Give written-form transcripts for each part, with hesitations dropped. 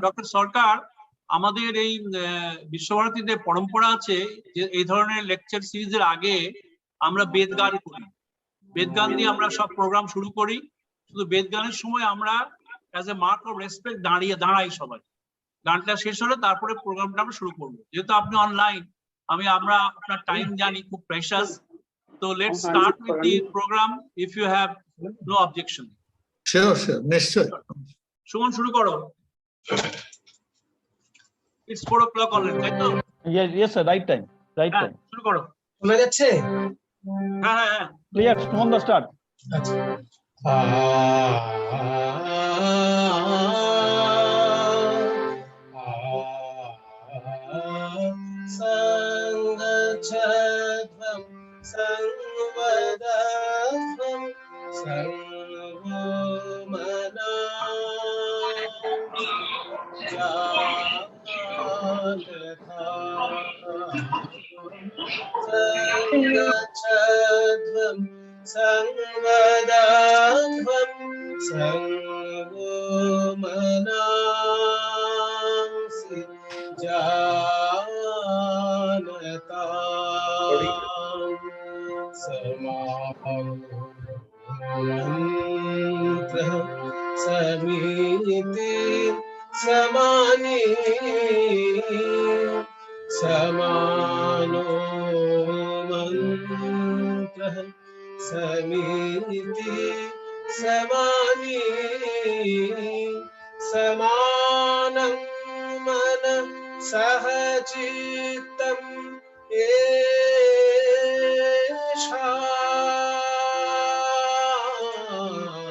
Doctor সরকার, আমাদের এই বিশ্বভারতীতে পরম্পরা আছে যে এই ধরনের লেকচার সিরিজের আগে আমরা বেদ গান করি। বেদ গান দিয়ে আমরা সব প্রোগ্রাম শুরু করি। শুধু বেদ গানের সময় আমরা as a mark of respect দাঁড়াই সবাই। গানটা শেষ হলে তারপরে প্রোগ্রামটা আমরা শুরু করবো। যেহেতু আপনি অনলাইন, আমরা আপনার টাইম জানি খুব প্রেশাস, তো let's start with the program if you have no objection. Sure নিশ্চয়। সুমন, শুরু করো। It's 4 o'clock already, তাই তো? Yes sir, right time. শুরু করো। শোনা যাচ্ছে? হ্যাঁ। Clear, Suman the start. আচ্ছা। সঙ্গচ্ছধ্বম সংবদধ্বম সর্বমনা সঙ্গচ্ছধ্বম সংবদধ্বম সর্বমনাংসি জানতাম সমান্ত্র সমিতি সমানি সমানো মন্ত্র সমিতি সমানি সমানং মন সহচিত্তম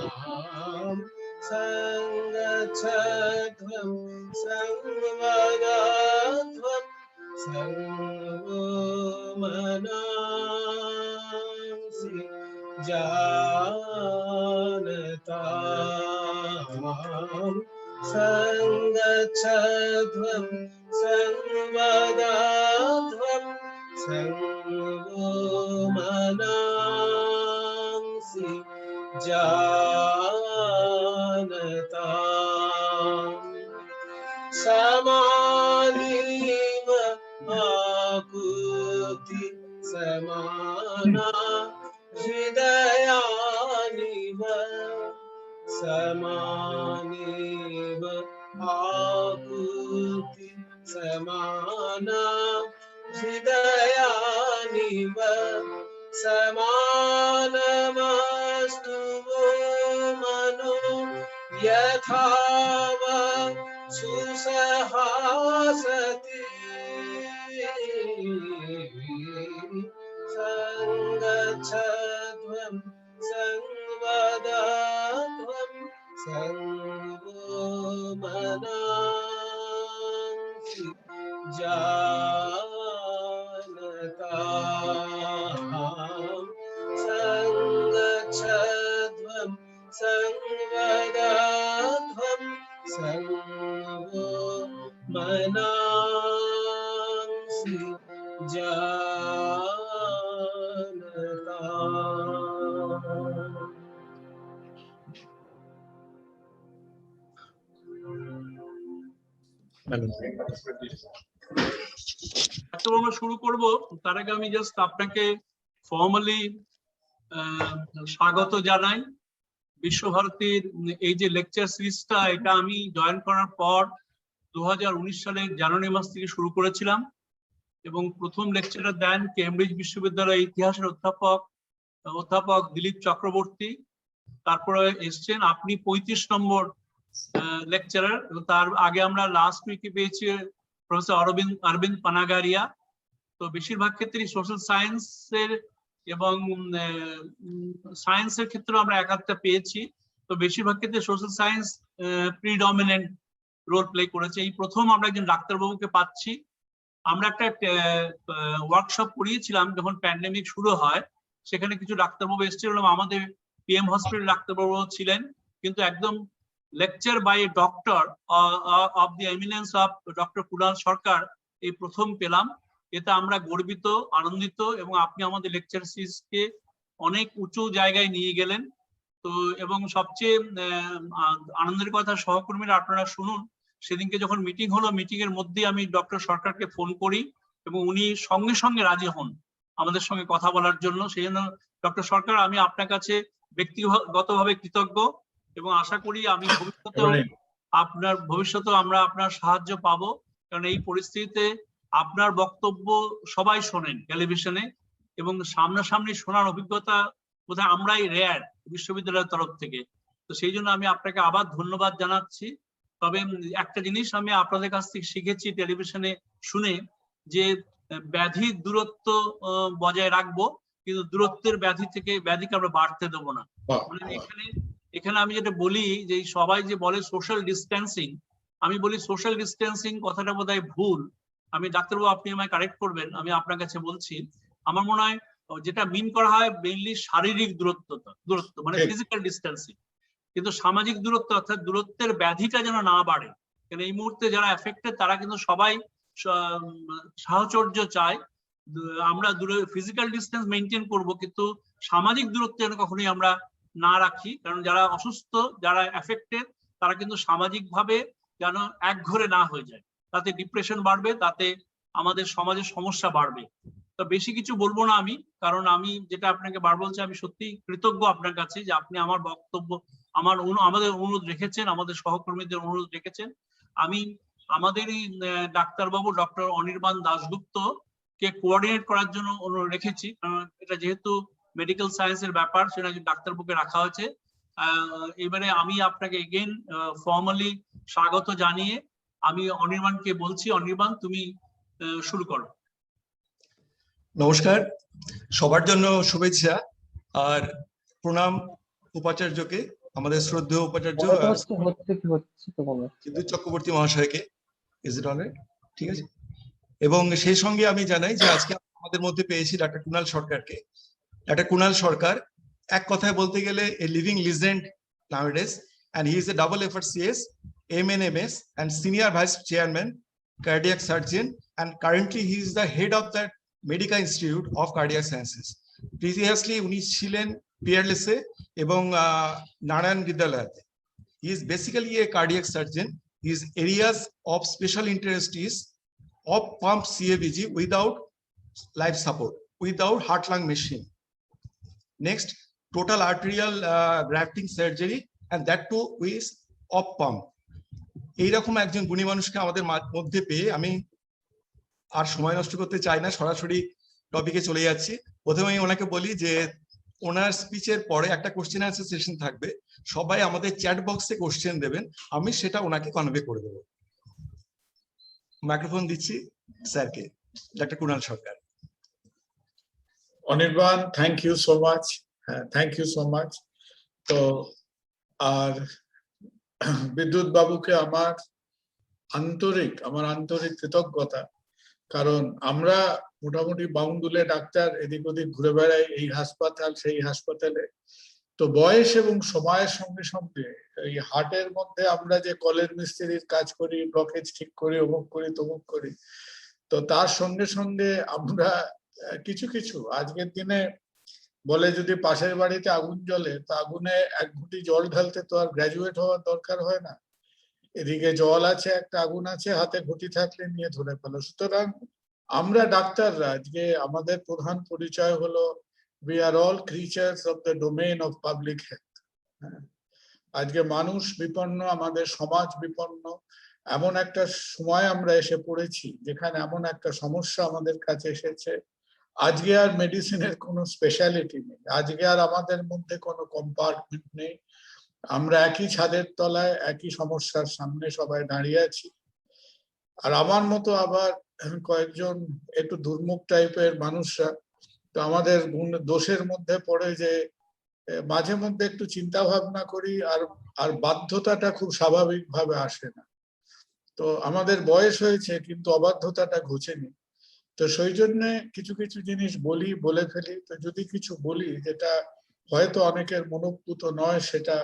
এষাম সঙ্গচ্ছধ্বম সংবদধ্বম সর্বমনাংসি জানতাম সঙ্গচ্ছধ্বম সংবদধ্বম সর্বমনাংসি জানতাম সমানিব আকুতি সমানা হৃদয়ানিব সমানিব আকুতি সমানা হৃদয়ানিব সমানমস্তু মনো যথা সুসহাসতি সঙ্গচ্ছধ্বম সংবদধ্বম সর্বমনাংসি জানতাম সঙ্গচ্ছধ্বম সংবদধ্বম সর্বমনাংসি জানতাম। আমরা শুরু করব, তার আগে আমি জাস্ট আপনাকে ফর্মালি স্বাগত জানাই। বিশ্বভারতীর এই যে লেকচার সিরিজটা, এটা আমি জয়েন করার পর 2019 সালের জানুয়ারি মাস থেকে শুরু করেছিলাম এবং প্রথম লেকচারটা দেন কেমব্রিজ বিশ্ববিদ্যালয়ের ইতিহাসের অধ্যাপক দিলীপ চক্রবর্তী। তারপরে এসছেন আপনি 35 নম্বর লেকচারার। তার আগে আমরা লাস্ট উইকে পেয়েছি প্রফেসর অরবিন্দ পানাগারিয়া। তো বেশিরভাগ ক্ষেত্রে সোশ্যাল সায়েন্সের এবং সায়েন্সের ক্ষেত্রে আমরা একটা পেয়েছি। তো বেশিরভাগ ক্ষেত্রে social science predominant role play করেছে। এই প্রথম আমরা একজন ডাক্তারবাবুকে পাচ্ছি। আমরা একটা ওয়ার্কশপ করিয়েছিলাম যখন প্যান্ডেমিক শুরু হয়, সেখানে কিছু ডাক্তারবাবু এসেছিলেন, আমাদের PM হসপিটাল ডাক্তারবাবু ছিলেন, কিন্তু একদম lecture by doctor of the eminence of doctor Kunal Sarkar এই প্রথম পেলাম। এতে আমরা গর্বিত, আনন্দিত, এবং আপনি আমাদের লেকচার সিরিজকে অনেক উঁচু জায়গায় নিয়ে গেলেন। তো এবং সবচেয়ে আনন্দের কথা, সহকর্মীরা আপনারা শুনুন সেদিনকে যখন মিটিং হলো, মিটিং এর মধ্যে আমি ডক্টর সরকারকে ফোন করি এবং উনি সঙ্গে সঙ্গে রাজি হন আমাদের সঙ্গে কথা বলার জন্য। সেই জন্য ডক্টর সরকার, আমি আপনার কাছে ব্যক্তিগতভাবে কৃতজ্ঞ এবং আশা করি আমি ভবিষ্যতেও আমরা আপনার সাহায্য পাবো, কারণ এই পরিস্থিতিতে আপনার বক্তব্য সবাই শোনেন টেলিভিশনে এবং সামনাসামনি শোনার অভিজ্ঞতা বোধহয় আমরাই রেয়ার বিশ্ববিদ্যালয়ের তরফ থেকে। তো সেই জন্য আমি আপনাকে আবার ধন্যবাদ জানাচ্ছি। তবে একটা জিনিস আমি আপনাদের কাছ থেকে শিখেছি টেলিভিশনে শুনে, যে ব্যাধির দূরত্ব বজায় রাখবো, কিন্তু দূরত্বের ব্যাধিকে আমরা বাড়তে দেবো না। মানে এখানে আমি যেটা বলি যে সবাই যে বলে সোশ্যাল ডিস্টেন্সিং, আমি বলি সোশ্যাল ডিস্টেন্সিং কথাটা বোধহয় ভুল। আমি ডাক্তারবাবু, আপনি আমায় কারেক্ট করবেন, আমি আপনার কাছে বলছি। আমার মনে হয় যেটা মিন করা হয় মেইনলি শারীরিক দূরত্ব মানে ফিজিক্যাল ডিস্টেন্সিং, কিন্তু সামাজিক দূরত্ব অর্থাৎ দূরত্বের ব্যাধিটা যেন না বাড়ে। কারণ এই মুহূর্তে যারা এফেক্টেড তারা কিন্তু সবাই সাহচর্য চায়। আমরা ফিজিক্যাল ডিস্টেন্স মেনটেন করব, কিন্তু সামাজিক দূরত্ব যেন কখনোই আমরা না রাখি। কারণ যারা অসুস্থ, যারা এফেক্টেড, তারা কিন্তু সামাজিকভাবে যেন একঘরে না হয়ে যায়, তাতে ডিপ্রেশন বাড়বে, তাতে আমাদের সমাজের সমস্যা বাড়বে। তো বেশি কিছু বলবো না আমি, কারণ আমি যেটা আপনাকে বার বলছি, আমি সত্যি কৃতজ্ঞ আপনার কাছে যে আপনি আমার বক্তব্য আমাদের অনুরোধ রেখেছেন, আমাদের সহকর্মীদের অনুরোধ রেখেছেন। আমি আমাদেরই ডাক্তারবাবু ডক্টর অনির্বাণ দাশগুপ্ত কে কোঅর্ডিনেট করার জন্য অনুরোধ রেখেছি, কারণ এটা যেহেতু মেডিকেল সায়েন্সের ব্যাপার, সেটা ডাক্তারবাবুকে রাখা হয়েছে। এবারে আমি আপনাকে এগেইন ফর্মালি স্বাগত জানিয়ে আমি অনির্বাণকে বলছি, অনির্বাণ তুমি শুরু করো। নমস্কার, সবার জন্য শুভেচ্ছা আর প্রণাম উপাচার্যকে, আমাদের শ্রদ্ধেয় উপাচার্য বিদ্যুৎ চক্রবর্তী মহাশয়কে। Is it alright? ঠিক আছে। এবং সেই সঙ্গে আমি জানাই যে আজকে আমাদের মধ্যে পেয়েছি ডাক্তার কুণাল সরকারকে। ডাক্তার কুণাল সরকার এক কথায় বলতে গেলে a living legend nowadays, and he is a double FRCS, MNMS, and senior vice chairman, cardiac surgeon, and currently he is the head of the Medica Institute of Cardiac Sciences. Previously উনি ছিলেন পিয়ারলেসে এবং নারায়ণ বিদ্যালয়তে। He is basically a cardiac surgeon. His areas of special interest is of pump CABG without life support, without heart-lung machine. Next, total arterial grafting surgery, and that too is off pump. এইরকম একজন গুণী মানুষকে আমাদের মধ্যে পেয়ে আমি আর সময় নষ্ট করতে চাই না, সরাসরি টপিকে চলে যাচ্ছি। প্রথমেই ওনাকে বলি যে ওনার স্পিচের পরে একটা কোশ্চেন আনসার সেশন থাকবে, সবাই আমাদের চ্যাট বক্সে কোশ্চেন দেবেন, আমি সেটা ওনাকে কনভে করে দেবো। মাইক্রোফোন দিচ্ছি স্যারকে, ডাক্তার Kunal Sarkar. Anirban, thank you so much, thank you so much. তো আর বিদ্যুৎ বাবুকে আমার আন্তরিক কৃতজ্ঞতা, কারণ আমরা মোটামুটি বাউন্ডুলে ডাক্তার এদিক ওদিক ঘুরে বেড়াই, এই হাসপাতাল সেই হাসপাতালে। তো বয়স এবং সময়ের সঙ্গে সঙ্গে এই হার্টের মধ্যে আমরা যে কলের মিস্ত্রির কাজ করি, ব্লকেজ ঠিক করি, অমুক করি তমুক করি, তো তার সঙ্গে সঙ্গে আমরা কিছু আজকের দিনে বলে যদি পাশের বাড়িতে আগুন জ্বলে, তো আগুনে এক ঘুঁটি জল ঢালতে তো আর গ্রাজুয়েট হওয়ার দরকার হয় না। এদিকে জল আছে, একটা আগুন আছে, হাতে ঘুঁটি থাকলে নিয়ে ধরে ফেলো। সুতরাং আমরা ডাক্তাররা আজকে আমাদের প্রধান পরিচয় হলো we are all creatures of the domain of public health. আজকে মানুষ বিপন্ন, আমাদের সমাজ বিপন্ন, এমন একটা সময় আমরা এসে পড়েছি যেখানে এমন একটা সমস্যা আমাদের কাছে এসেছে। আজকে আর মেডিসিনের কোনো স্পেশালিটি নেই, আজকে আর আমাদের মধ্যে কোনো কম্পার্টমেন্ট নেই। আমরা একই ছাদের তলায় একই সমস্যার সামনে সবাই দাঁড়িয়ে আছি। আর আমার মতো আবার কয়েকজন একটু দুর্মুখ টাইপের মানুষরা তো আমাদের দোষের মধ্যে পড়ে যে মাঝে মধ্যে একটু চিন্তা ভাবনা করি, আর বাধ্যতাটা খুব স্বাভাবিকভাবে আসে না। তো আমাদের বয়স হয়েছে কিন্তু অবাধ্যতাটা ঘুচেনি। তো সেই জন্য কিছু জিনিস বলে ফেলি। তো যদি কিছু বলি যেটা হয়তো অনেকের মনোপুত নয়, সেটা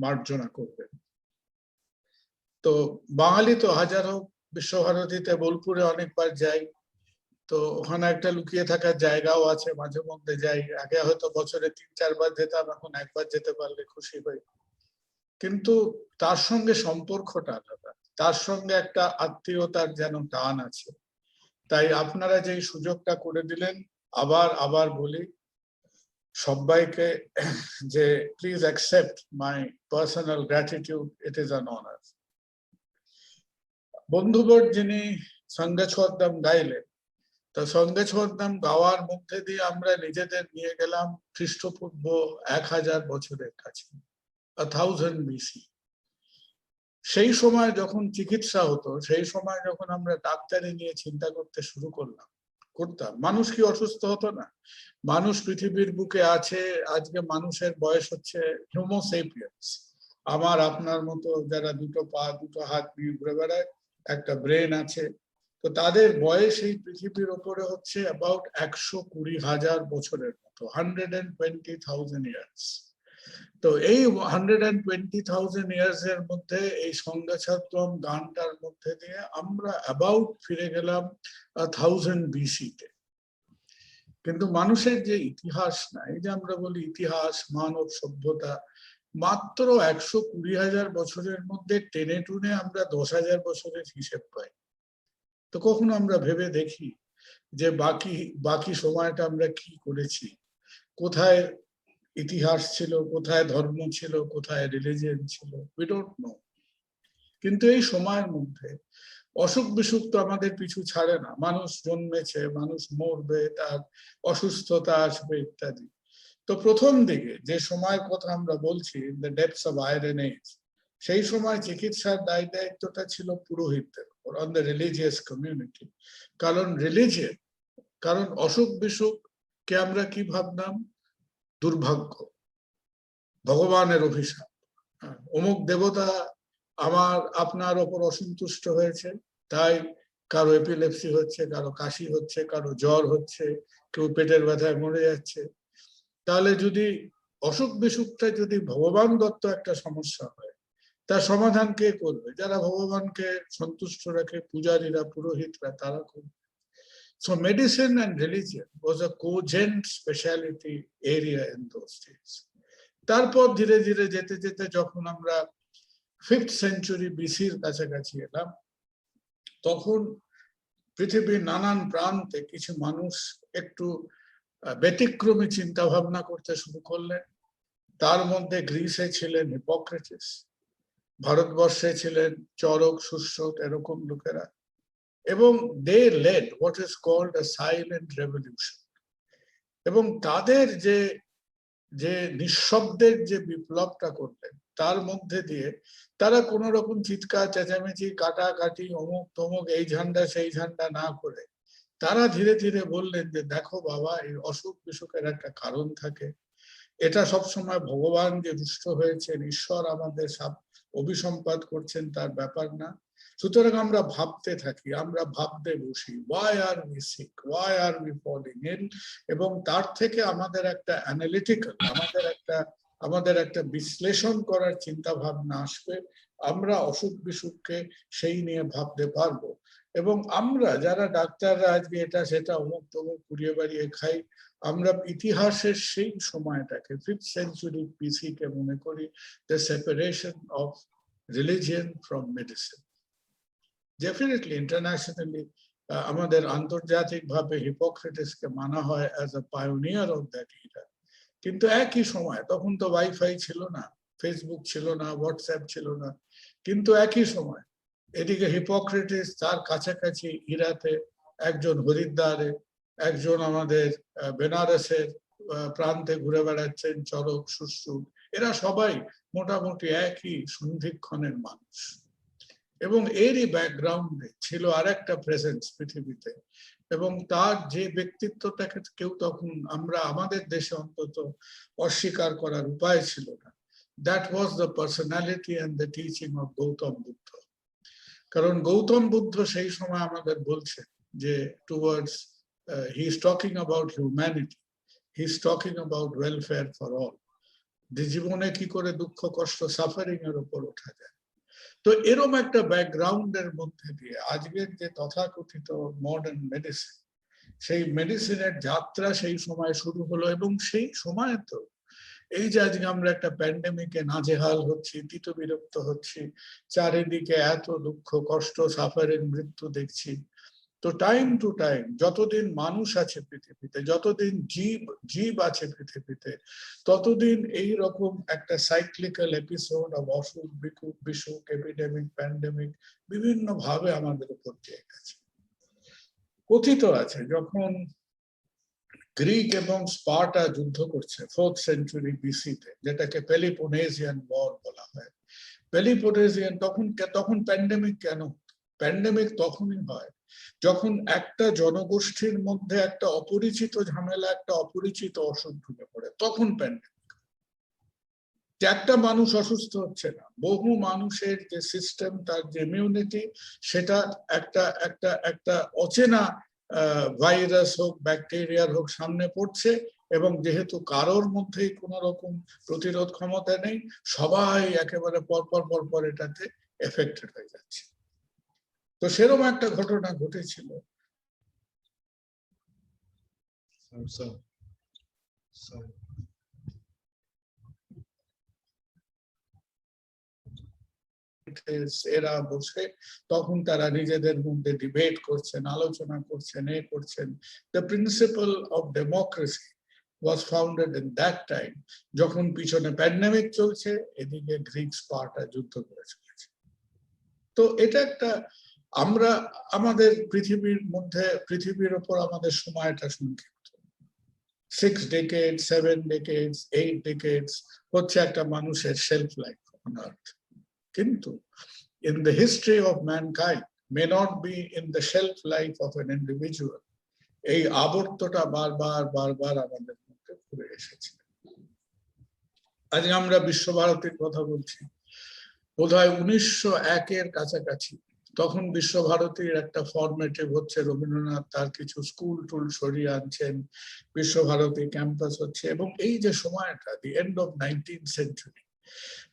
মার্জনা করবেন। তো বাঙালি তো হাজার হোক, বিশ্বভারতীতে বোলপুরে অনেকবার যাই, তো ওখানে একটা লুকিয়ে থাকার জায়গাও আছে, মাঝে মধ্যে যাই। আগে হয়তো বছরে 3-4 বার যেতাম, এখন একবার যেতে পারলে খুশি হই। কিন্তু তার সঙ্গে সম্পর্কটা আলাদা। তার সঙ্গে একটা আত্মীয়তার যেন টান আছে। তাই আপনারা যে সুযোগটা করে দিলেন, আবার বলি সবাইকে যে please accept my personal gratitude, it is an honour. বন্ধুবর যিনি সঙ্গে ছোদ্দাম গাইলেন, তো সঙ্গে ছোদ্দাম গাওয়ার মধ্যে দিয়ে আমরা নিজেদের নিয়ে গেলাম খ্রিস্টপূর্ব 1000 বছরের কাছে, 1000 বিসি। সেই সময় যখন চিকিৎসা হতো, সেই সময় যখন আমরা ডাক্তারি নিয়ে চিন্তা করতে শুরু করতাম, মানুষ কি অসুস্থ হতো না? মানুষ পৃথিবীর বুকে আছে, আজকে মানুষের বয়স হচ্ছে হোমো সেপিয়েন্স, আমার আপনার মতো যারা দুটো পা দুটো হাত নিয়ে ঘুরে বেড়ায়, একটা ব্রেন আছে, তো তাদের বয়স এই পৃথিবীর ওপরে হচ্ছে অ্যাবাউট 120,000 বছরের মতো, 120,000 ইয়ার্স। তো এই 120,000 ইয়ার্স এর মধ্যে এই সংজ্ঞাছাত্রম গানটার মধ্যে দিয়ে আমরা অ্যাবাউট ফিরে গেলাম 1000 বিসি তে। কিন্তু মানুষের যে ইতিহাস না, এই যে আমরা বলি ইতিহাস, মানব সভ্যতা, মাত্র 120,000 বছরের মধ্যে টেনে টুনে আমরা 10,000 বছরের হিসেব পাই। তো কখনো আমরা ভেবে দেখি যে বাকি সময়টা আমরা কি করেছি, কোথায় ইতিহাস ছিল, কোথায় ধর্ম ছিল, কোথায় রিলিজিয়ন ছিল, উই ডোন্ট নো। কিন্তু এই সময়ের মধ্যে অসুখ বিসুখ তো আমাদের পিছু ছাড়ে না, মানুষ জন্মেছে, মানুষ মরবে, তার অসুস্থতা আসবে ইত্যাদি। তো প্রথম দিকে যে সময়ের কথা আমরা বলছি, দ্য ডেপথস অফ আয়রন এজ, সেই সময় চিকিৎসার দায় দায়িত্বটা ছিল পুরোহিতদের উপর, অন দ্য রিলিজিয়াস কমিউনিটি। কারণ অসুখ বিসুখ কে আমরা কি ভাবতাম? দুর্ভাগ্য, ভগবানের অভিশাপ। অমুক দেবতা আমার আপনার ওপর অসন্তুষ্ট হয়েছে, তাই কারো এপিলেপসি হচ্ছে, কারো কাশি হচ্ছে, কারো জ্বর হচ্ছে, কেউ পেটের ব্যথায় মরে যাচ্ছে। তাহলে যদি অসুখ বিসুখটা যদি ভগবান দত্ত একটা সমস্যা হয়, তার সমাধান কে করবে? যারা ভগবানকে সন্তুষ্ট রাখে, পূজারীরা, পুরোহিতরা, তারা করবে। So medicine and religion was a cogent specialty area in those days. তারপর ধীরে ধীরে যেতে যেতে যখন আমরা 5th সেঞ্চুরি বিসির কাছাকাছি এলাম, তখন পৃথিবীর নানান প্রান্তে কিছু মানুষ একটু ব্যতিক্রমী চিন্তা ভাবনা করতে শুরু করলেন। তার মধ্যে গ্রিসে ছিলেন হিপোক্রেটিস, ভারতবর্ষে ছিলেন চরক, সুশ্রুত, এরকম লোকেরা, এবং they led what is called a silent revolution. এবং তাদের যে নিঃশব্দের যে বিপ্লবটা করলেন, তার মধ্যে দিয়ে তারা কোন রকম চিৎকার চেঁচামেচি, কাটাকাটি, অমুক তমুক, এই ঝান্ডা সেই ঝান্ডা না করে তারা ধীরে ধীরে বললেন যে দেখো বাবা, এই অসুখ বিসুখের একটা কারণ থাকে, এটা সবসময় ভগবান যে রুষ্ট হয়েছেন, ঈশ্বর আমাদের অভিসম্পাদ করছেন, তার ব্যাপার না। সুতরাং আমরা ভাবতে থাকি, আমরা ভাবতে বসি, why are we sick, why are we falling ill, এবং তার থেকে আমাদের একটা অ্যানালিটিক্যাল, আমাদের একটা বিশ্লেষণ করার চিন্তা ভাবনা আসবে, আমরা অসুখ বিসুখকে সেই নিয়ে ভাবতে পারবো। এবং আমরা যারা ডাক্তাররা আজকে এটা সেটা অমুক তমুক কুড়িয়ে বাড়িয়ে খাই, আমরা ইতিহাসের সেই সময়টাকে 5th সেঞ্চুরি বিসি কে মনে করি the separation of religion from medicine. Definitely internationally আমাদের আন্তর্জাতিকভাবে হিপোক্রেটিসকে মানা হয় as a pioneer of that era. কিন্তু একই সময়, তখন তো ওয়াইফাই ছিল না, ফেসবুক ছিল না, হোয়াটসঅ্যাপ ছিল না, কিন্তু একই সময় এদিকে হিপোক্রেটিস তার কাছাকাছি ইরাতে একজন হরিদ্বারে, একজন আমাদের বেনারসের প্রান্তে ঘুরে বেড়াচ্ছেন, চরক, সুশ্রুত, এরা সবাই মোটামুটি একই সন্ধিক্ষণের মানুষ। এবং এরই ব্যাকগ্রাউন্ডে ছিল আরেকটা প্রেজেন্স পৃথিবীতে, এবং তার যে ব্যক্তিত্বটাকে কেউ তখন আমরা আমাদের দেশে অন্তত অস্বীকার করার উপায় ছিল না। That was the personality and the teaching of Gautam Buddha. কারণ গৌতম বুদ্ধ সেই সময় আমাদের বলছেন যে towards he is talking about humanity, he is talking about welfare for all. জীবনে কি করে দুঃখ কষ্ট সাফারিং এর উপর ওঠা যায়। তো এরকম একটা ব্যাকগ্রাউন্ডের মধ্যে দিয়ে আজকের যে তথাকথিত মডার্ন মেডিসিন, সেই মেডিসিনের যাত্রা সেই সময় শুরু হলো। এবং সেই সময় তো এই যে আজকে আমরা একটা প্যান্ডেমিকে নাজেহাল হচ্ছি, তিত বিরক্ত হচ্ছি, চারিদিকে এত দুঃখ কষ্ট সাফারিং মৃত্যু দেখছি, তো টাইম টু টাইম যতদিন মানুষ আছে পৃথিবীতে, যতদিন জীব আছে পৃথিবীতে, ততদিন এই রকম একটা সাইক্লিক্যাল এপিসোড অফ অসুখ বিসুখ এপিডেমিক প্যান্ডেমিক বিভিন্ন ভাবে আমাদের উপর দিয়ে গেছে। কথিত আছে যখন গ্রিক এবং স্পার্টা যুদ্ধ করছে 4th সেঞ্চুরি বিসিতে, যেটাকে পেলিপোনেসিয়ান ওয়ার বলা হয়, পেলিপোনেসিয়ান তখন প্যান্ডেমিক কেন? প্যান্ডেমিক তখনই হয় যখন একটা জনগোষ্ঠীর মধ্যে একটা অপরিচিত ঝামেলা, একটা অপরিচিত অসুখ ঢুকে পড়ে, তখন প্যান্ডেমিক। যে একটা মানুষ অসুস্থ হচ্ছে না, বহু মানুষের যে সিস্টেম, তার যে ইমিউনিটি, সেটা একটা অচেনা ভাইরাস হোক ব্যাকটেরিয়ার হোক সামনে পড়ছে, এবং যেহেতু কারোর মধ্যেই কোনো রকম প্রতিরোধ ক্ষমতা নেই, সবাই একেবারে পরপর এটাতে এফেক্টেড হয়ে যাচ্ছে। তো সেরকম একটা ঘটনা ঘটেছিল। এরা বসে তখন তারা নিজেদের মধ্যে ডিবেট করছেন, আলোচনা করছেন, করছেন। The principal of democracy was founded in that time, যখন পিছনে প্যান্ডেমিক চলছে, এদিকে গ্রিক স্পার্টা যুদ্ধ করে চলেছে। তো এটা একটা, আমরা আমাদের পৃথিবীর উপর আমাদের সময়টা সংক্ষিপ্ত, 6 decades, 7 decades, 8 decades হচ্ছে একটা মানুষের শেলফ লাইফ অন আর্থ। কিন্তু in the history of mankind may not be in the shelf life of an individual. এই আবর্তটা বারবার আমাদের মধ্যে ঘুরে এসেছে। আজ আমরা বিশ্বভারতীর কথা বলছি, বোধহয় 1901-এর কাছাকাছি, তখন বিশ্বভারতীর একটা ফরমেটিভ হচ্ছে, রবীন্দ্রনাথ তার কিছু স্কুল টুল সরিয়ে আনছেন, বিশ্বভারতী ক্যাম্পাস হচ্ছে, এবং এই যে সময়টা, the end of 19th century,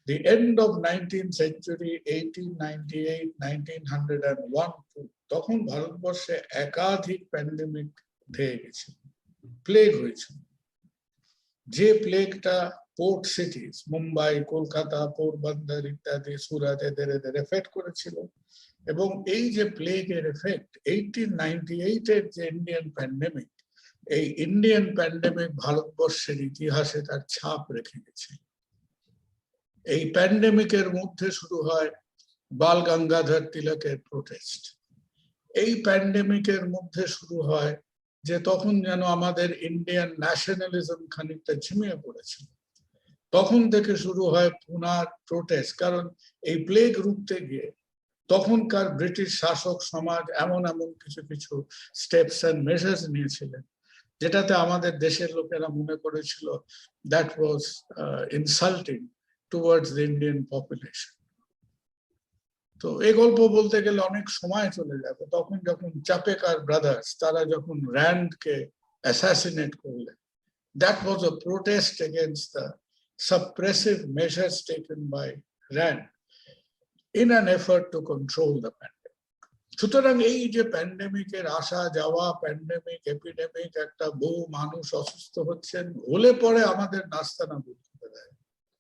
the end of 19th century, 1898, 1901, তখন ভারতবর্ষে একাধিক প্যান্ডেমিক হয়ে গেছে, প্লেগ হয়েছিল। যে প্লেগটা পোর্ট সিটিজ মুম্বাই, কলকাতা, পোরবন্দর ইত্যাদি, সুরাট এদের এফেক্ট করেছিল, এবং এই যে প্লেগের এফেক্ট 1898-এর যে ইন্ডিয়ান প্যান্ডেমিক, এই ইন্ডিয়ান প্যান্ডেমিক ভারতবর্ষের ইতিহাসে তার ছাপ রেখে গেছে। এই প্যান্ডেমিকের মধ্যে শুরু হয় বাল গঙ্গাধর তিলকের প্রোটেস্ট। এই প্যান্ডেমিকের মধ্যে শুরু হয় যে তখন যেন আমাদের ইন্ডিয়ান ন্যাশনালিজম খানিকটা ঝিমিয়ে পড়েছিল। তখন থেকে শুরু হয় পুনার প্রোটেস্ট, কারণ এই প্লেগ রুখতে গিয়ে তখনকার ব্রিটিশ শাসক সমাজ এমন কিছু স্টেপস এন্ড মেজার্স নিয়েছিলেন, যেটাতে আমাদের দেশের লোকেরা মনে করেছিল that was insulting towards the Indian population. তো এই গল্প বলতে গেলে অনেক সময় চলে যাবে। তখন যখন চাপেকার ব্রাদার্স তারা যখন র্যান্ডকে অ্যাসাসিনেট করলেন, that was a protest against the suppressive measures taken by RAND in an effort to control the pandemic. সুতরাং এই যে প্যান্ডেমিকের আসা যাওয়া, প্যান্ডেমিক এপিডেমিক, একটা বহু মানুষ অসুস্থ হচ্ছেন, হলে পরে আমাদের নাস্তানাবুদ করে দেয়।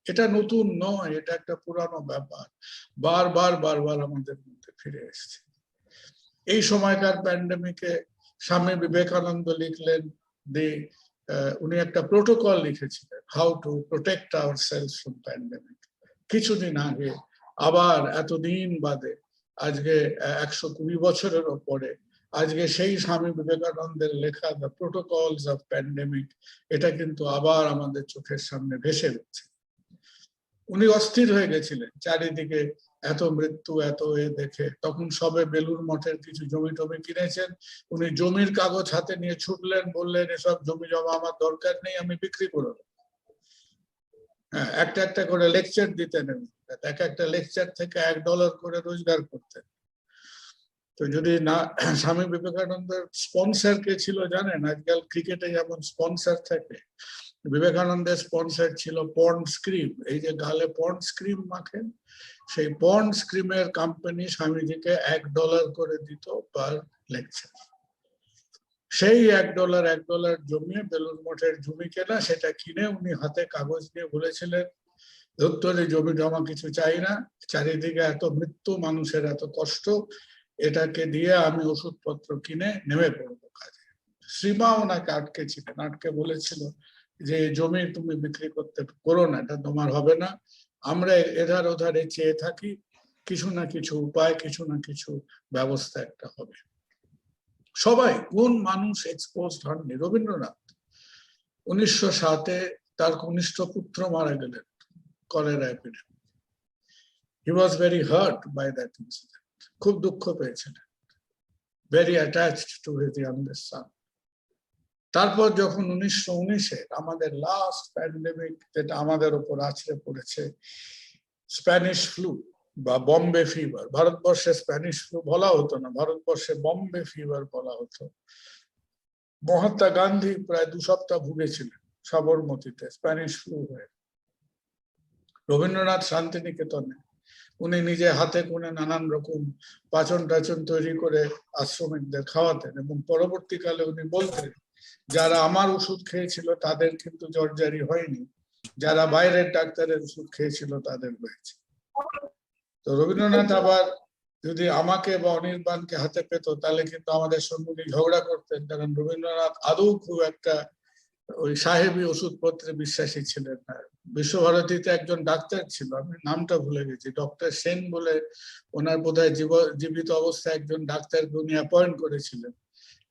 এটা নতুন নয়, এটা একটা পুরানো ব্যাপার, বারবার আমাদের মধ্যে ফিরে এসেছে। এই সময়কার প্যান্ডেমিকে স্বামী বিবেকানন্দ লিখলেন, উনি একটা প্রোটোকল লিখেছিলেন, how to protect ourselves from pandemic. কিছুদিন আগে আবার এতদিন বাদে, আজকে 120 বছরেরও পরে, আজকে সেই স্বামী বিবেকানন্দের লেখা দ্য প্রোটোকলস অফ প্যান্ডেমিক, এটা কিন্তু আবার আমাদের চোখের সামনে ভেসে উঠছে। উনি অস্থির হয়ে গেছিলেন, চারিদিকে এত মৃত্যু, এত দেখে। তখন সবে বেলুর মঠের কিছু জমি টমি কিনেছেন, উনি জমির কাগজ হাতে নিয়ে ছুটলেন, বললেন এসব জমি জমা আমার দরকার নেই, আমি বিক্রি করে দেব। হ্যাঁ, একটা করে লেকচার দিতেন, একটা লেকচার থেকে $1 করে রোজগার করতেন। তো যদি না, স্বামী বিবেকানন্দের স্পন্সর কে ছিল জানেন? আজকাল ক্রিকেটে যেমন স্পন্সর থাকে, বিবেকানন্দের স্পন্সর ছিল পন্ডস ক্রিম। এই যে গালে পন্ডস ক্রিম মাখেন, সেই পন্ডস ক্রিমের কোম্পানি স্বামীজিকে $1 করে দিত পার লেকচার। সেই $1 জমিয়ে বেলুড় মঠের জমি কেনা, সেটা কিনে উনি হাতে কাগজ নিয়ে বলেছিলেন ধুত্তরে জমি জমা কিছু চাই না, চারিদিকে এত মৃত্যু, মানুষের এত কষ্ট, এটাকে দিয়ে আমি ওষুধপত্র কিনে নেমে পড়বো কাজে। শ্রীমা ওনাকে আটকেছিলেন, আটকে বলেছিল যে জমি তুমি বিক্রি করতে করো না, এটা তোমার হবে না, আমরা এধার ওধারে চেয়ে থাকি, কিছু না কিছু উপায়, কিছু না কিছু ব্যবস্থা একটা হবে। সবাই, কোন মানুষ এক্সপোজড হননি? রবীন্দ্রনাথ 1907-এ তার কনিষ্ঠ পুত্র মারা গেলেন cholera epidemic. He was very hurt by that incident, খুব দুঃখ পেয়েছিলেন, very attached to his youngest son. তারপর যখন 1919-এ আমাদের লাস্ট প্যান্ডেমিক যেটা আমাদের উপর আছড়ে পড়েছে, স্প্যানিশ ফ্লু বা বম্বে ফিভার, ভারতবর্ষে স্প্যানিশ ফ্লু বলা হতো না, ভারতবর্ষে বম্বে ফিভার বলা হতো। মহাত্মা গান্ধী প্রায় 2 সপ্তাহ ভুগেছিলেন সাবরমতীতে স্প্যানিশ ফ্লু হয়ে। রবীন্দ্রনাথ শান্তিনিকেতনে উনি নিজে হাতে কোণে নানান রকম পাচন টাচন তৈরি করে আশ্রমিকদের খাওয়াতেন, এবং পরবর্তীকালে উনি বলতেন যারা আমার ওষুধ খেয়েছিল তাদের কিন্তু জ্বরজারি হয়নি, যারা বাইরের ডাক্তারের ওষুধ খেয়েছিল তাদের হয়েছে। তো রবীন্দ্রনাথ আবার যদি আমাকে বা অনির্বাণকে হাতে পেত তাহলে কিন্তু আমাদের সঙ্গে উনি ঝগড়া করতেন, কারণ রবীন্দ্রনাথ আদৌ খুব একটা ওই সাহেবী ওষুধপত্রে বিশ্বাসী ছিলেন না। বিশ্বভারতীতে একজন ডাক্তার ছিল, আমি নামটা ভুলে গেছি, ডক্টর সেন বলে, ওনার বোধহয় জীবিত অবস্থায় একজন ডাক্তারকে উনি অ্যাপয়েন্ট করেছিলেন,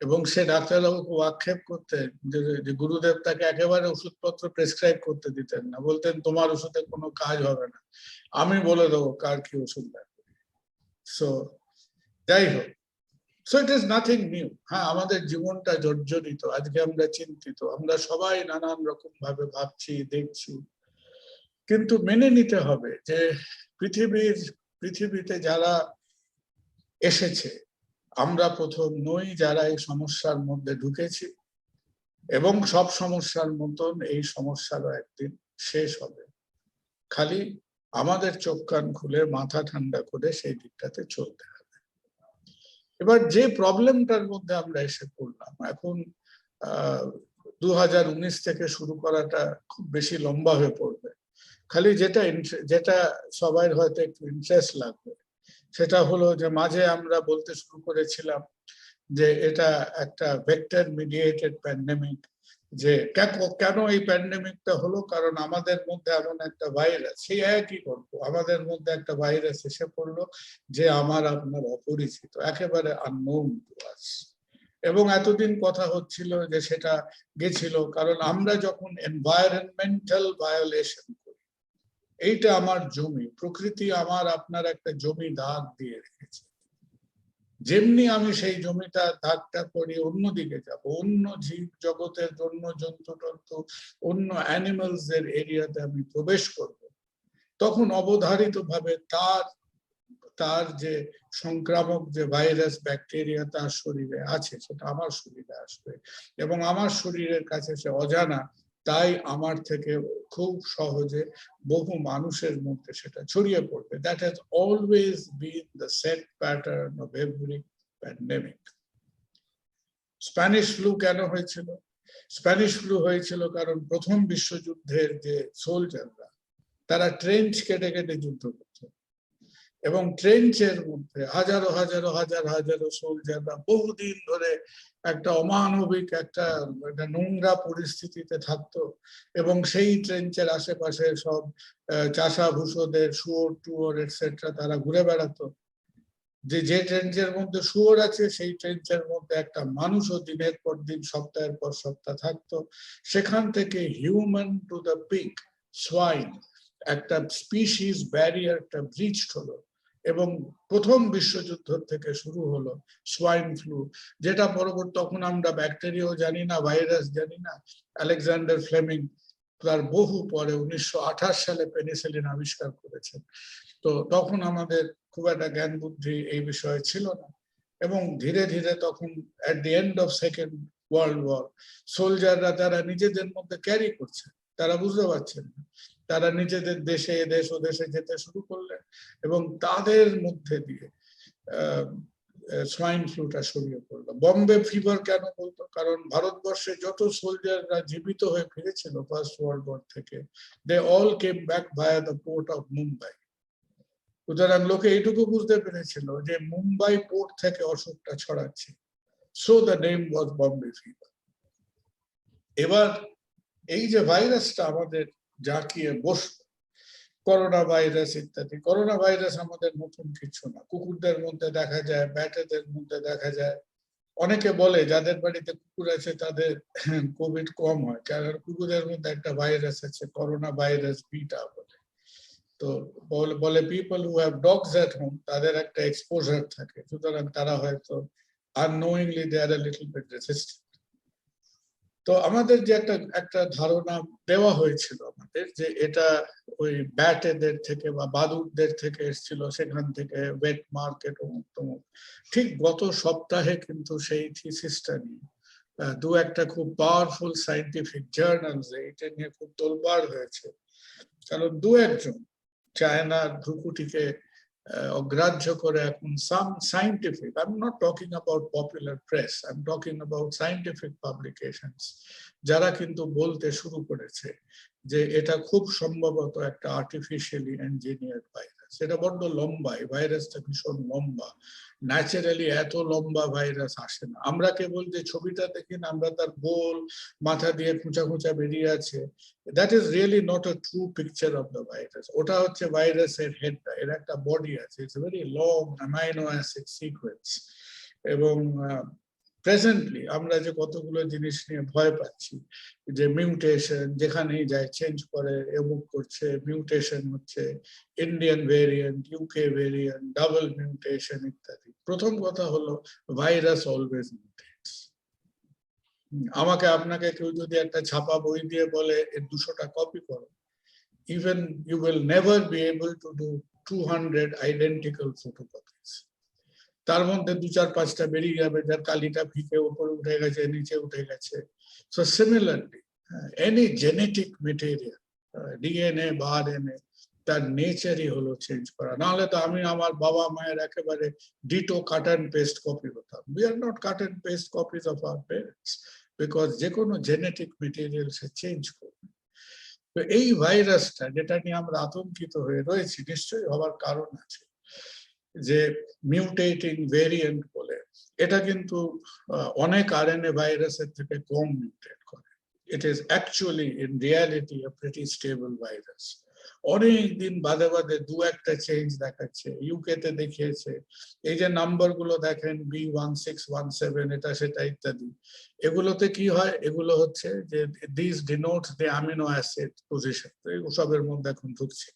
এবং সে ডাক্তারবাবু খুব আক্ষেপ করতেন যে গুরুদেব তাকে একেবারে ওষুধপত্র প্রেসক্রাইব করতে দিতেন না, বলতেন তোমার ওষুধে কোনো কাজ হবে না, আমি বলে দেবো কার কি ওষুধ লাগবে। সো যাই হোক, so it is nothing new. হ্যাঁ, আমাদের জীবনটা জর্জরিত, আজকে আমরা চিন্তিত, আমরা সবাই নানান রকম ভাবে ভাবছি, দেখছি, কিন্তু মেনে নিতে হবে যে পৃথিবীতে যারা এসেছে, আমরা প্রথম নই যারা এই সমস্যার মধ্যে ঢুকেছি, এবং সব সমস্যার মতন এই সমস্যারও একদিন শেষ হবে। খালি আমাদের চোখ কান খুলে মাথা ঠান্ডা করে সেই দিকটাতে চলতে হবে। এবার যে প্রবলেমটার মধ্যে আমরা এসে পড়লাম এখন, 2019 থেকে শুরু করাটা খুব বেশি লম্বা হয়ে পড়বে। খালি যেটা সবাই হয়তো একটু ইন্টারেস্ট লাগবে সেটা হলো যে মাঝে আমরা বলতে শুরু করেছিলাম যে এটা একটা ভেক্টর মিডিয়েটেড প্যান্ডেমিক, যে কেন এই প্যান্ডেমিকটা হলো, কারণ আমাদের মধ্যে এমন একটা ভাইরাস, সেই একই গল্প, আমাদের মধ্যে একটা ভাইরাস এসে পড়লো যে আমার আপনার অপরিচিত, একেবারে আননোন টু আস, এবং এতদিন কথা হচ্ছিল যে সেটা গেছিল, কারণ আমরা যখন এনভায়রনমেন্টাল ভায়োলেশন করি, এইটা আমার জমি, প্রকৃতি আমার আপনার একটা জমি দাগ দিয়ে রেখেছে, যেমনি আমি সেই জমিটা দাগটা করি অন্যদিকে যাব, অন্য জীব জগতের অন্য জন্তু টন্তু অন্য অ্যানিমালস এর এরিয়াতে আমি প্রবেশ করব, তখন অবধারিত ভাবে তার যে সংক্রামক যে ভাইরাস ব্যাকটেরিয়া তার শরীরে আছে সেটা আমার শরীরে আসবে, এবং আমার শরীরের কাছে সে অজানা, তাই আমার থেকে খুব সহজে বহু মানুষের মধ্যে সেটা ছড়িয়ে পড়বে। That has always been the set pattern of every pandemic. Spanish flu কেন হয়েছিল? স্প্যানিশ ফ্লু হয়েছিল কারণ প্রথম বিশ্বযুদ্ধের যে সোলজাররা তারা ট্রেঞ্চ কেটে কেটে যুদ্ধ করত, এবং ট্রেঞ্চের মধ্যে হাজারো সোলজাররা বহুদিন ধরে একটা অমানবিক একটা নোংরা পরিস্থিতিতে থাকতো, এবং সেই ট্রেঞ্চের আশেপাশে সব চাষা ভুষোদের শুয়োর টুয়োর এটসেট্রা তারা ঘুরে বেড়াতো। যে ট্রেঞ্চের মধ্যে শুয়োর আছে সেই ট্রেঞ্চের মধ্যে একটা মানুষও দিনের পর দিন সপ্তাহের পর সপ্তাহ থাকতো। সেখান থেকে human to the pig, swine, একটা স্পিসিস ব্যারিয়ারটা ব্রিচড হলো, এবং প্রথম বিশ্বযুদ্ধ থেকে শুরু হলো সোয়াইন ফ্লু, যেটা পরবর্তী, তখন আমরা ব্যাকটেরিয়াও জানি না, ভাইরাস জানি না। আলেকজান্ডার ফ্লেমিং তার বহু পরে 1928 সালে পেনিসিলিন আবিষ্কার করেছেন। তো তখন আমাদের খুব একটা জ্ঞান বুদ্ধি এই বিষয়ে ছিল না, এবং ধীরে ধীরে তখন at the end of second world war সোলজাররা তারা নিজেদের মধ্যে ক্যারি করছে, তারা বুঝতে পারছেন না, তারা নিজেদের দেশে এদেশ ওদেশে যেতে শুরু করলেন, এবং তাদের মধ্যে দিয়ে সোয়াইন ফ্লুটা ছড়িয়ে পড়লো। বম্বে ফিভার কেন বলতো? কারণ ভারতবর্ষে যত সোলজাররা জীবিত হয়ে ফিরেছিল ফার্স্ট ওয়ার্ল্ড ওয়ার থেকে, they all came back via the port of Mumbai. সুতরাং লোকে এইটুকু বুঝতে পেরেছিল যে মুম্বাই পোর্ট থেকে অসুখটা ছড়াচ্ছে, so the name was Bombay fever. এবার এই যে ভাইরাসটা আমাদের জাঁকিয়ে বসলো, করোনা ভাইরাস ইত্যাদি, করোনা ভাইরাস আমাদের নতুন কিছু না, কুকুরদের মধ্যে দেখা যায়, ব্যাটেদের মধ্যে দেখা যায়। অনেকে বলে যাদের বাড়িতে কুকুর আছে তাদের কোভিড কম হয়, কারণ কুকুরের মধ্যে একটা ভাইরাস আছে, করোনা ভাইরাস বিটা বলে। তো বলে people who have dogs at home তাদের একটা এক্সপোজার থাকে, সুতরাং তারা হয়তো unknowingly they are a little bit resistant. তো আমাদের যে একটা ধারণা দেওয়া হয়েছিল আমাদের যে এটা ওই ব্যাটেদের থেকে বা বাদুড়দের থেকে এসেছিল, সেখান থেকে ওয়েট মার্কেট অমুক তমুক। ঠিক গত সপ্তাহে কিন্তু সেই থিসিসটা নিয়ে দু একটা খুব পাওয়ারফুল সায়েন্টিফিক জার্নালসে এটা নিয়ে খুব তোলপাড় হয়েছে। কারণ দু একজন চায়নার ভ্রুকুটিকে অগ্রাহ্য করে এখন some scientific, I am not talking about popular press, I am talking about scientific publications, যারা কিন্তু বলতে শুরু করেছে যে এটা খুব সম্ভবত একটা আর্টিফিশিয়ালি ইঞ্জিনিয়ার্ড ভাইরাস। এটা বড্ড লম্বা, এই ভাইরাসটা ভীষণ লম্বা, ন্যাচারালি এত লম্বা ভাইরাস আসে না। আমরা কেবল যে ছবিটা দেখি না, আমরা তার গোল মাথা দিয়ে খুঁচা খুঁচা বেরিয়ে আছে, that is really not a true picture of the virus. ওটা হচ্ছে ভাইরাসের হেডটা, এর একটা বডি আছে, it's very long amino acid sequence. এবং প্রেজেন্টলি আমরা যে কতগুলো জিনিস নিয়ে ভয় পাচ্ছি, যে মিউটেশন যেখানেই যায় চেঞ্জ করে, এমুক করছে, মিউটেশন হচ্ছে, Indian variant, UK variant, double mutation ইত্যাদি। প্রথম কথা হলো ভাইরাস অলওয়েজ মিউটেটস। আমাকে আপনাকে কেউ যদি একটা ছাপা বই দিয়ে বলে এর 200টা কপি করো, even you will never be able to do 200 identical photocopies. তার মধ্যে 2-4-5টা বেরিয়ে যাবে যার কালিটা ফিকে উপরে উঠে গেছে, নিচে উঠে গেছে। So similarly any genetic material, DNA বা আরএনএ, তার নেচারই হলো চেঞ্জ করা। নাহলে তো আমি আমার বাবা মায়ের একেবারে ditto cut and paste copy হতাম। We are not cut and paste copies of our parents, because যে কোনো জেনেটিক মেটেরিয়াল সে চেঞ্জ করবে। তো এই ভাইরাসটা যেটা নিয়ে আমরা আতঙ্কিত হয়ে রয়েছি, নিশ্চয়ই হওয়ার কারণ আছে, যে মিউটেটিং ভেরিয়েন্ট বলে, এটা কিন্তু অনেক আরএনএ ভাইরাসের থেকে কম মিউটেট করে। It is actually in reality a pretty stable virus. অনেক দিন বাদে বাদে দু একটা চেঞ্জ দেখাচ্ছে, ইউকে তে দেখিয়েছে। এই যে নাম্বার গুলো দেখেন B1617 এটা সেটা ইত্যাদি, এগুলোতে কি হয়, এগুলো হচ্ছে যে this denotes the amino acid position, ওসবের মধ্যে এখন ঢুকছে।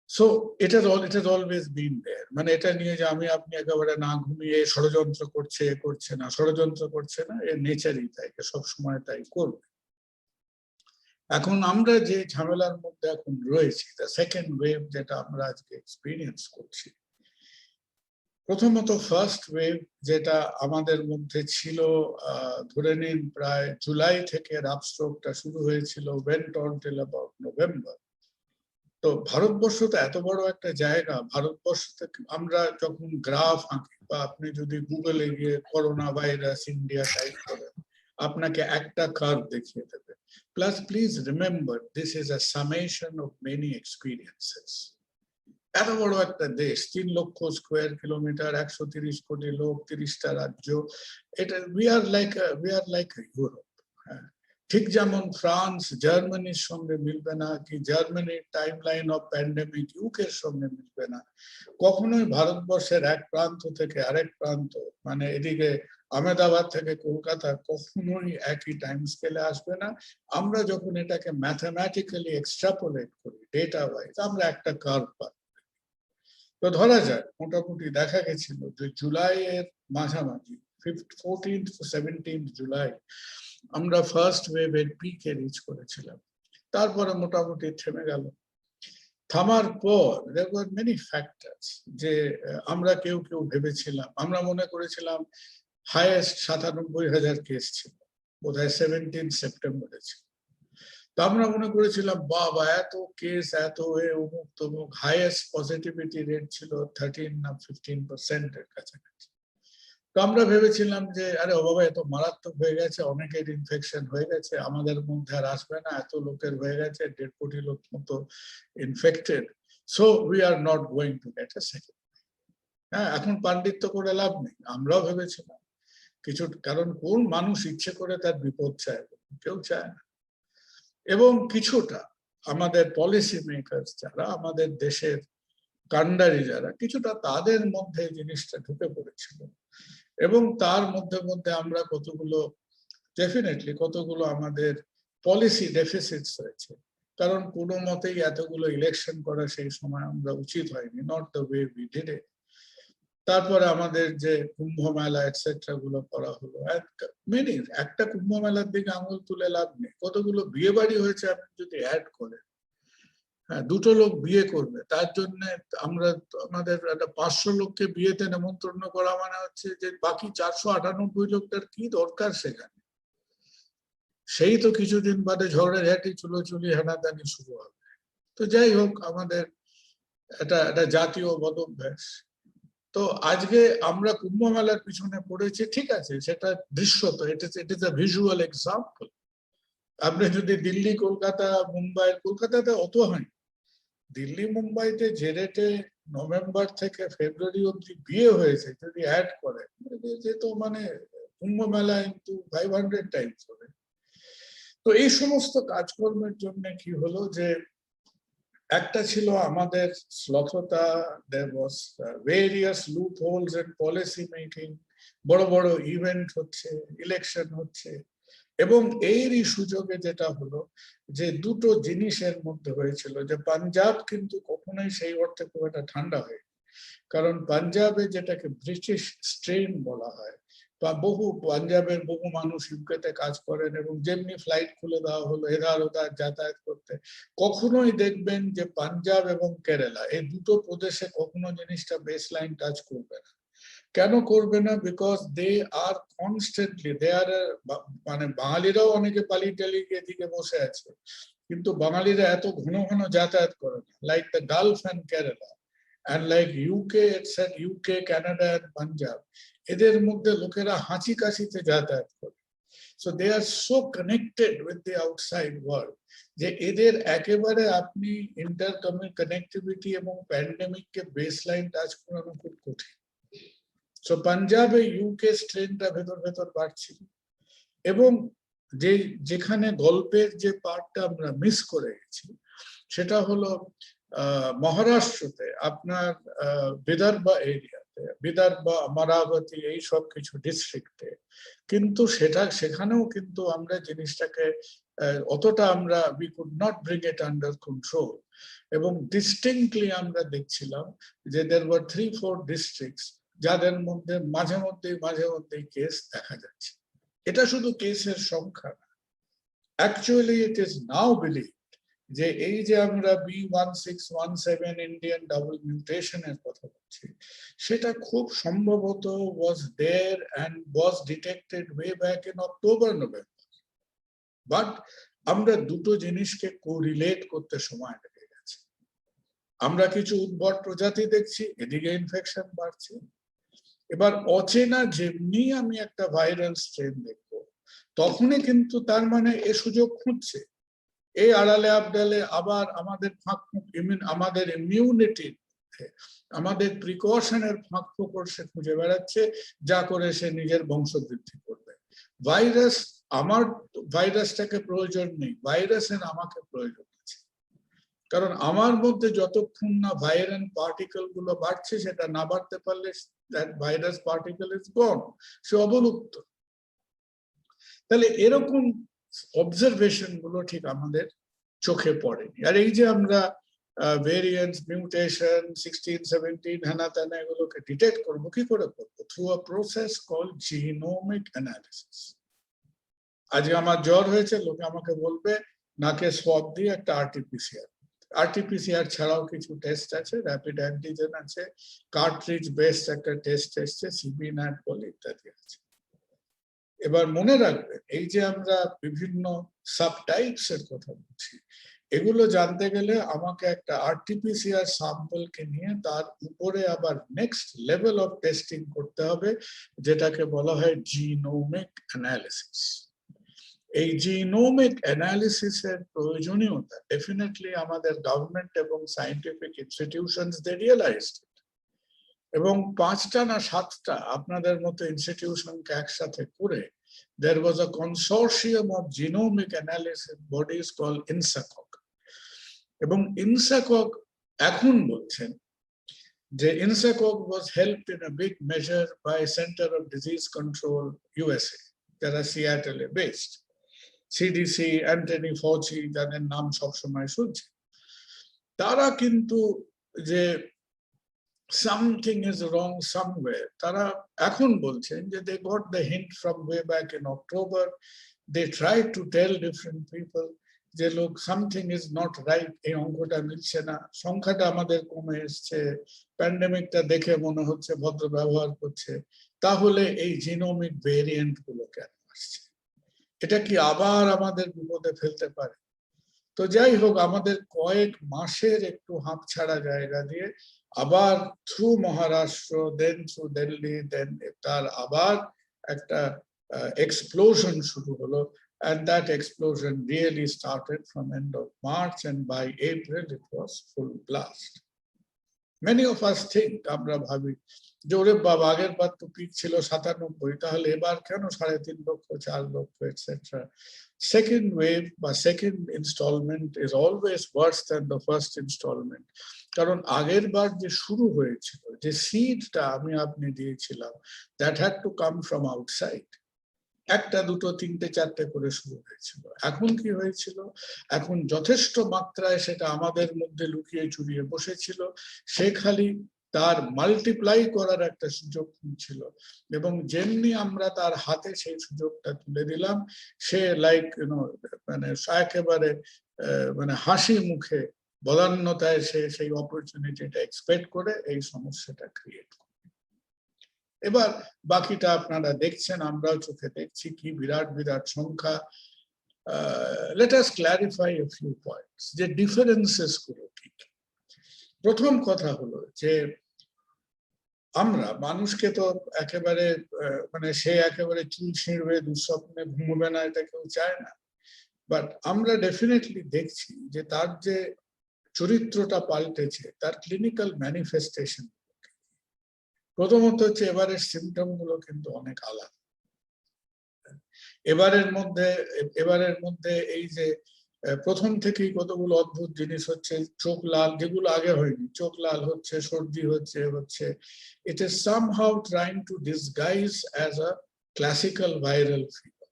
So it has always been there. মানে এটা নিয়ে যে আমি আপনি একেবারে না ঘুমিয়ে ষড়যন্ত্র করছে করছে না, ষড়যন্ত্র করছে না, এর নেচারই তাই, সব সময় তাই করবে। এখন আমরা যে ঝামেলার মধ্যে এখন রয়েছি, দ্য সেকেন্ড ওয়েভ যেটা আমরা আজকে এক্সপিরিয়েন্স করছি, প্রথমত ফার্স্ট ওয়েভ যেটা আমাদের মধ্যে ছিল, ধরে নিন প্রায় জুলাই থেকে রাফ স্ট্রোকটা শুরু হয়েছিল, went on till about November। তো ভারতবর্ষ তো এত বড় একটা জায়গা, ভারতবর্ষ থেকে আমরা যখন গ্রাফ আঁকি বা আপনি যদি গুগলে গিয়ে করোনা ভাইরাস ইন্ডিয়া টাইপ করেন, আপনাকে একটা কার্ভ দেখিয়ে দেবে। Plus please remember this is a summation of many experiences. এত বড় একটা দেশ, 3 লক্ষ স্কোয়ার কিলোমিটার, 130 কোটি লোক, 30টা রাজ্য, এটা উই আর লাইক ইউরোপ। হ্যাঁ, ঠিক যেমন ফ্রান্স জার্মানির সঙ্গে মিলবে না, কি জার্মানির টাইমলাইন অফ প্যান্ডেমিক ইউকের সঙ্গে মিলবে না, কখনোই ভারতবর্ষের এক প্রান্ত থেকে আরেক প্রান্ত, মানে এদিকে আহমেদাবাদ থেকে কলকাতা, কখনোই একই টাইম স্কেলে আসবে না। আমরা যখন এটাকে ম্যাথমেটিক্যালি এক্সট্রাপোলেট করি ডেটা ওয়াইজ, আমরা একটা কার্ভ পাই। তো ধরা যায় মোটামুটি দেখা গেছিল যে জুলাইয়ের মাঝামাঝি 14th to 17th জুলাই আমরা ফার্স্ট ওয়েভের পিকে রিচ করেছিলাম। তারপরে মোটামুটি থেমে গেল। থামার পর there were many factors, যে আমরা কেউ ভেবেছিলাম, আমরা মনে করেছিলাম হাইয়েস্ট 97,000 কেস ছিল, বোধহয় 17 সেপ্টেম্বরে ছিল। তো আমরা মনে করেছিলাম বাবা এত কেস, এত অমুক তমুক, হাইয়েস্ট পজিটিভিটি রেট ছিল 13 না 15% এর কাছাকাছি। তো আমরা ভেবেছিলাম যে আরে ও বাবা এত মারাত্মক হয়ে গেছে, অনেকের ইনফেকশন হয়ে গেছে, আমাদের মধ্যে আর আসবে না, এত লোকের হয়ে গেছে, 1.5 কোটি লোক মতো infected, so we are not going to get A second. হ্যাঁ, এখন পাণ্ডিত্য করে লাভ নেই, আমরাও ভেবেছিলাম কিছু, কারণ কোন মানুষ ইচ্ছে করে তার বিপদ চায়? কেউ চায় না। এবং কিছুটা আমাদের পলিসি মেকার যারা, আমাদের দেশের কাণ্ডারি যারা, কিছুটা তাদের মধ্যে জিনিসটা ঢুকে পড়েছিল। এবং তার মধ্যে মধ্যে আমরা কতগুলো ডেফিনেটলি কতগুলো আমাদের পলিসি ডেফিসিটস রয়েছে, কারণ কোনো মতেই এতগুলো ইলেকশন করা সেই সময় আমরা উচিত হয়নি, not the way we did it. তারপরে আমাদের যে কুম্ভ মেলা এটসেট্রা গুলো করা হলো, মেনি, একটা কুম্ভ মেলার দিকে আঙুল তুলে লাভ নেই, কতগুলো বিয়ে বাড়ি হয়েছে আপনি যদি অ্যাড করেন। হ্যাঁ, 2টো লোক বিয়ে করবে, তার জন্য আমরা আমাদের একটা 500 লোককে বিয়েতে নেমন্তন্ন করা মানে হচ্ছে যে বাকি 498 লোকটার কি দরকার সেখানে? সেই তো কিছুদিন বাদে ঝগড়াঝাটি, চুলোচুলি, হেনাদানি শুরু হবে। তো যাই হোক, আমাদের এটা জাতীয় বদভ্যাস। তো আজকে আমরা কুম্ভ মেলার পিছনে পড়েছি, ঠিক আছে, সেটা দৃশ্যত, it is a visual example. আপনি যদি দিল্লি, কলকাতা, মুম্বাই, কলকাতাতে অত হয়, দিল্লি মুম্বাইতে যে রেটে নভেম্বর থেকে ফেব্রুয়ারি অব্দি বিয়ে হয়েছে, যদি অ্যাড করে যে তো মানে কুম্ভ মেলা ইন্টু 500 টাইমস হবে। তো এই সমস্ত কাজকর্মের জন্য কি হলো যে একটা ছিল আমাদের শ্লথতা, there was various loopholes in policy making, বড় বড় ইভেন্ট হচ্ছে, ইলেকশন হচ্ছে, এবং এরই সুযোগে যেটা হলো যে দুটো জিনিসের মধ্যে হয়েছিল, যে পাঞ্জাব কিন্তু কখনোই সেই অর্থে খুব একটা ঠান্ডা হয়, কারণ পাঞ্জাবে যেটাকে ব্রিটিশ স্ট্রেন বলা হয়, বা পাঞ্জাবের বহু মানুষ ইউকেতে কাজ করেন, এবং যেমনি ফ্লাইট খুলে দেওয়া হলো এধার ওধার যাতায়াত করতে, কখনোই দেখবেন যে পাঞ্জাব এবং কেরালা এই দুটো প্রদেশে কখনো জিনিসটা বেস লাইন টাচ করবে না। কেন করবে না? বিকজ দে আর কনস্ট্যান্টলি, দে আর, মানে বাঙালিরাও অনেকে পালিয়ে টালিয়ে এদিকে বসে আছে, কিন্তু বাঙালিরা এত ঘন ঘন যাতায়াত করে না, like the Gulf and Kerala and like UK, it's at UK, Canada and Punjab, এদের মধ্যে লোকেরা হাঁচি কাশিতে যাতায়াত করে। So they are so connected with the outside world যে এদের একেবারে আপনি ইন্টারকানেক্টিভিটি এবং প্যান্ডেমিককে বেসলাইন টাচ করানো খুব কঠিন। সো পাঞ্জাবে ইউকে স্ট্রেনটা ভেতর ভেতর বাড়ছিল, এবং যেখানে গল্পের যে পার্টটা আমরা মিস করে গেছি সেটা হলো মহারাষ্ট্রতে, আপনার বিদর্ভা এরিয়াতে, বিদর্ভা, অমরাবতী, এই সব কিছু ডিস্ট্রিক্টে, কিন্তু সেখানেও কিন্তু আমরা জিনিসটাকে অতটা আমরা we could not bring it under control, এবং ডিস্টিংক্টলি আমরা দেখছিলাম যে there were 3-4 ডিস্ট্রিক্টস যাদের মধ্যে মাঝে মধ্যেই কেস দেখা যাচ্ছে। এটা শুধু কেসের সংখ্যা না, actually it is now believe যে এই যে আমরা B1617 ইন্ডিয়ান ডাবল মিউটেশনের কথা বলছি, সেটা খুব সম্ভবত was there and was detected way back in October, November, but আমরা দুটো জিনিসকে কোরিলেট করতে সময় লেগে গেছে। আমরা কিছু উদ্ভট প্রজাতি দেখছি, এদিকে ইনফেকশন বাড়ছে। এবার অচেনা যেমনি আমি একটা ভাইরাল স্ট্রেন দেখবো, তখনই কিন্তু তার মানে এ সুযোগ খুঁজছে, এই আড়ালে আবডালে আবার আমাদের আমাদের ইমিউনিটির, আমাদের প্রিকশনের ফাঁক ফোকর সে খুঁজে বেড়াচ্ছে, যা করে সে নিজের বংশবৃদ্ধি করবে। আমার ভাইরাসটাকে প্রয়োজন নেই, ভাইরাসের আমাকে প্রয়োজন আছে, কারণ আমার মধ্যে যতক্ষণ না ভাইরাল পার্টিকেল গুলো বাড়ছে, সেটা না বাড়তে পারলে that virus particle is gone, সে অবলুপ্ত। তাহলে এরকম অবজারভেশন গুলো ঠিক আমাদের চোখে পড়েনি। আর এই যে আমরা ভেরিয়েন্স, মিউটেশন, 16-17 হেনা তেনা এগুলোকে ডিটেক্ট করবো, কি করে করবো? Through a process called genomic analysis. আজকে আমার জ্বর হয়েছে, লোকে আমাকে বলবে নাকে সোয়াব দিয়ে একটা আরটিপিসিআর ছাড়াও কিছু টেস্ট আছে, র্যাপিড অ্যান্টিজেন আছে, কার্ট্রিজ বেসড একটা টেস্ট এসছে, সিবি ন্যাট বলে ইত্যাদি আছে। এবার মনে রাখবেন, এই যে আমরা বিভিন্ন সাবটাইপস এর কথা বলছি, এগুলো জানতে গেলে আমাকে একটা আরটিপিসিআর স্যাম্পলকে নিয়ে তার উপরে আবার নেক্সট লেভেল অফ টেস্টিং করতে হবে, যেটাকে বলা হয় জিনোমিক অ্যানালিসিস। এই জিনোমিক অ্যানালিসিসের প্রয়োজনীয়তা ডেফিনেটলি আমাদের গভর্নমেন্ট এবং সায়েন্টিফিক ইনস্টিটিউশনস দে রিয়েলাইজড, এবং 5টা না 7টা আপনাদের মতো ইনস্টিটিউশনকে একসাথে করে there was a consortium of genomic analysis bodies called INSACOG, এবং INSACOG এখন বলছেন যে INSACOG was helped in a big measure by Center of Disease Control USA, যারা সিয়াটলে বেসড, CDC, অ্যান্টনি ফৌচি, যাদের নাম সবসময় শুনছি, তারা কিন্তু যে something is wrong somewhere, তারা এখন বলছেন যে they got the hint from way back in October. They tried to tell different people যে look, something is not right, এই অঙ্কটা মিলছে না, সংখ্যাটা আমাদের কমে এসছে, প্যান্ডেমিকটা দেখে মনে হচ্ছে ভদ্র ব্যবহার করছে, তাহলে এই জিনোমিক ভেরিয়েন্ট গুলো কেন আসছে, এটা কি আবার আমাদের বিপদে ফেলতে পারে? তো যাই হোক, আমাদের কয়েক মাসের একটু হাঁপ ছাড়া জায়গা দিয়ে আবার থ্রু মহারাষ্ট্র, দেন থ্রু দিল্লি, দেন তার আবার একটা এক্সপ্লোশন শুরু হলো, and that explosion really started from end of March, and by April it was full blast. Many of us think, আমরা ভাবি যে ওরে বাবা, আগের বার তো পিক ছিল 97, তাহলে এবার কেন 3.5 lakh 4 lakh etcetera. Second wave বা second instalment is always worse than the first instalment, কারণ আগের বার যে শুরু হয়েছিল, যে সিডটা আমি আপনি দিয়েছিলাম, that had to come from outside. 1টা 2টো 3টে 4টে করে শুরু হয়েছিল। এখন কি হয়েছিল, এখন যথেষ্ট মাত্রায় সেটা আমাদের মধ্যে লুকিয়ে চুরিয়ে বসেছিল, সে খালি তার মাল্টিপ্লাই করার একটা সুযোগ ছিল, এবং যেমনি আমরা তার হাতে সেই সুযোগটা তুলে দিলাম, সে লাইক মানে একেবারে মানে হাসি মুখে বদান্যতায় সে সেই অপরচুনিটিটা এক্সপেক্ট করে এই সমস্যাটা ক্রিয়েট করে। এবার বাকিটা আপনারা দেখছেন, আমরাও চোখে দেখছি কি বিরাট বিরাট সংখ্যা। Let us clarify a few points, যে ডিফারেন্সেস গুলো কি। প্রথম কথা হলো যে আমরা মানুষকে তো একেবারে মানে সে একেবারে চুল ছিঁড়বে, দুঃস্বপ্নে ঘুমবে না, এটা কেউ চায় না, বাট আমরা ডেফিনেটলি দেখছি যে তার যে চরিত্রটা পাল্টেছে, তার ক্লিনিক্যাল ম্যানিফেস্টেশন। প্রথমত হচ্ছে এবারের সিমটম গুলো কিন্তু অনেক আলাদা। এবারের মধ্যে এই যে প্রথম থেকেই কতগুলো অদ্ভুত জিনিস হচ্ছে, চোখ লাল, যেগুলো আগে হয়নি, চোখ লাল হচ্ছে, সর্দি হচ্ছে। It is somehow trying to disguise as a classical viral fever.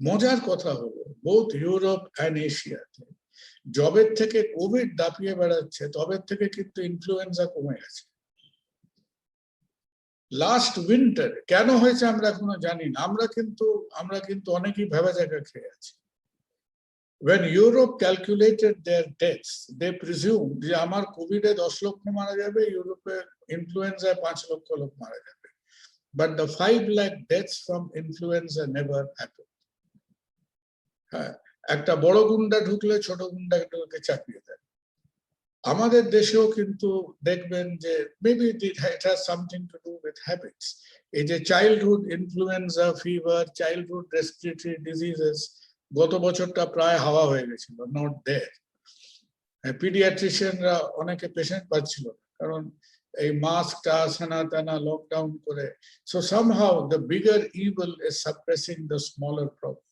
মজার কথা হলো বোথ ইউরোপ অ্যান্ড এশিয়াতে যবের থেকে কোভিড দাপিয়ে বেড়াচ্ছে, তবের থেকে কিন্তু ইনফ্লুয়েঞ্জা কমে গেছে। লাস্ট উইন্টার কেন হয়েছে আমরা এখনো জানি না, আমরা কিন্তু অনেকেই ভেবা জায়গা খেয়ে আছি। When Europe calculated their deaths, they presumed যে আমার কোভিডে 10 লক্ষ মারা যাবে, ইউরোপে ইনফ্লুয়েঞ্জায় 5 লক্ষ লোক মারা যাবে, but the 5 lakh deaths from influenza never happened. হ্যাঁ, একটা বড় গুন্ডা ঢুকলে ছোট গুন্ডাকে চাপিয়ে দেয়। আমাদের দেশেও কিন্তু দেখবেন যে maybe it has something to do with habits. এই যে childhood influenza fever, childhood respiratory diseases, গত বছরটা প্রায় হাওয়া হয়ে গেছিল, নট দেয়ার। পিডিয়াট্রিশিয়ানরা অনেকে পেশেন্ট পাচ্ছিল না, কারণ এই মাস্কটা টানা লকডাউন করে। So somehow the bigger evil is suppressing the smaller problem.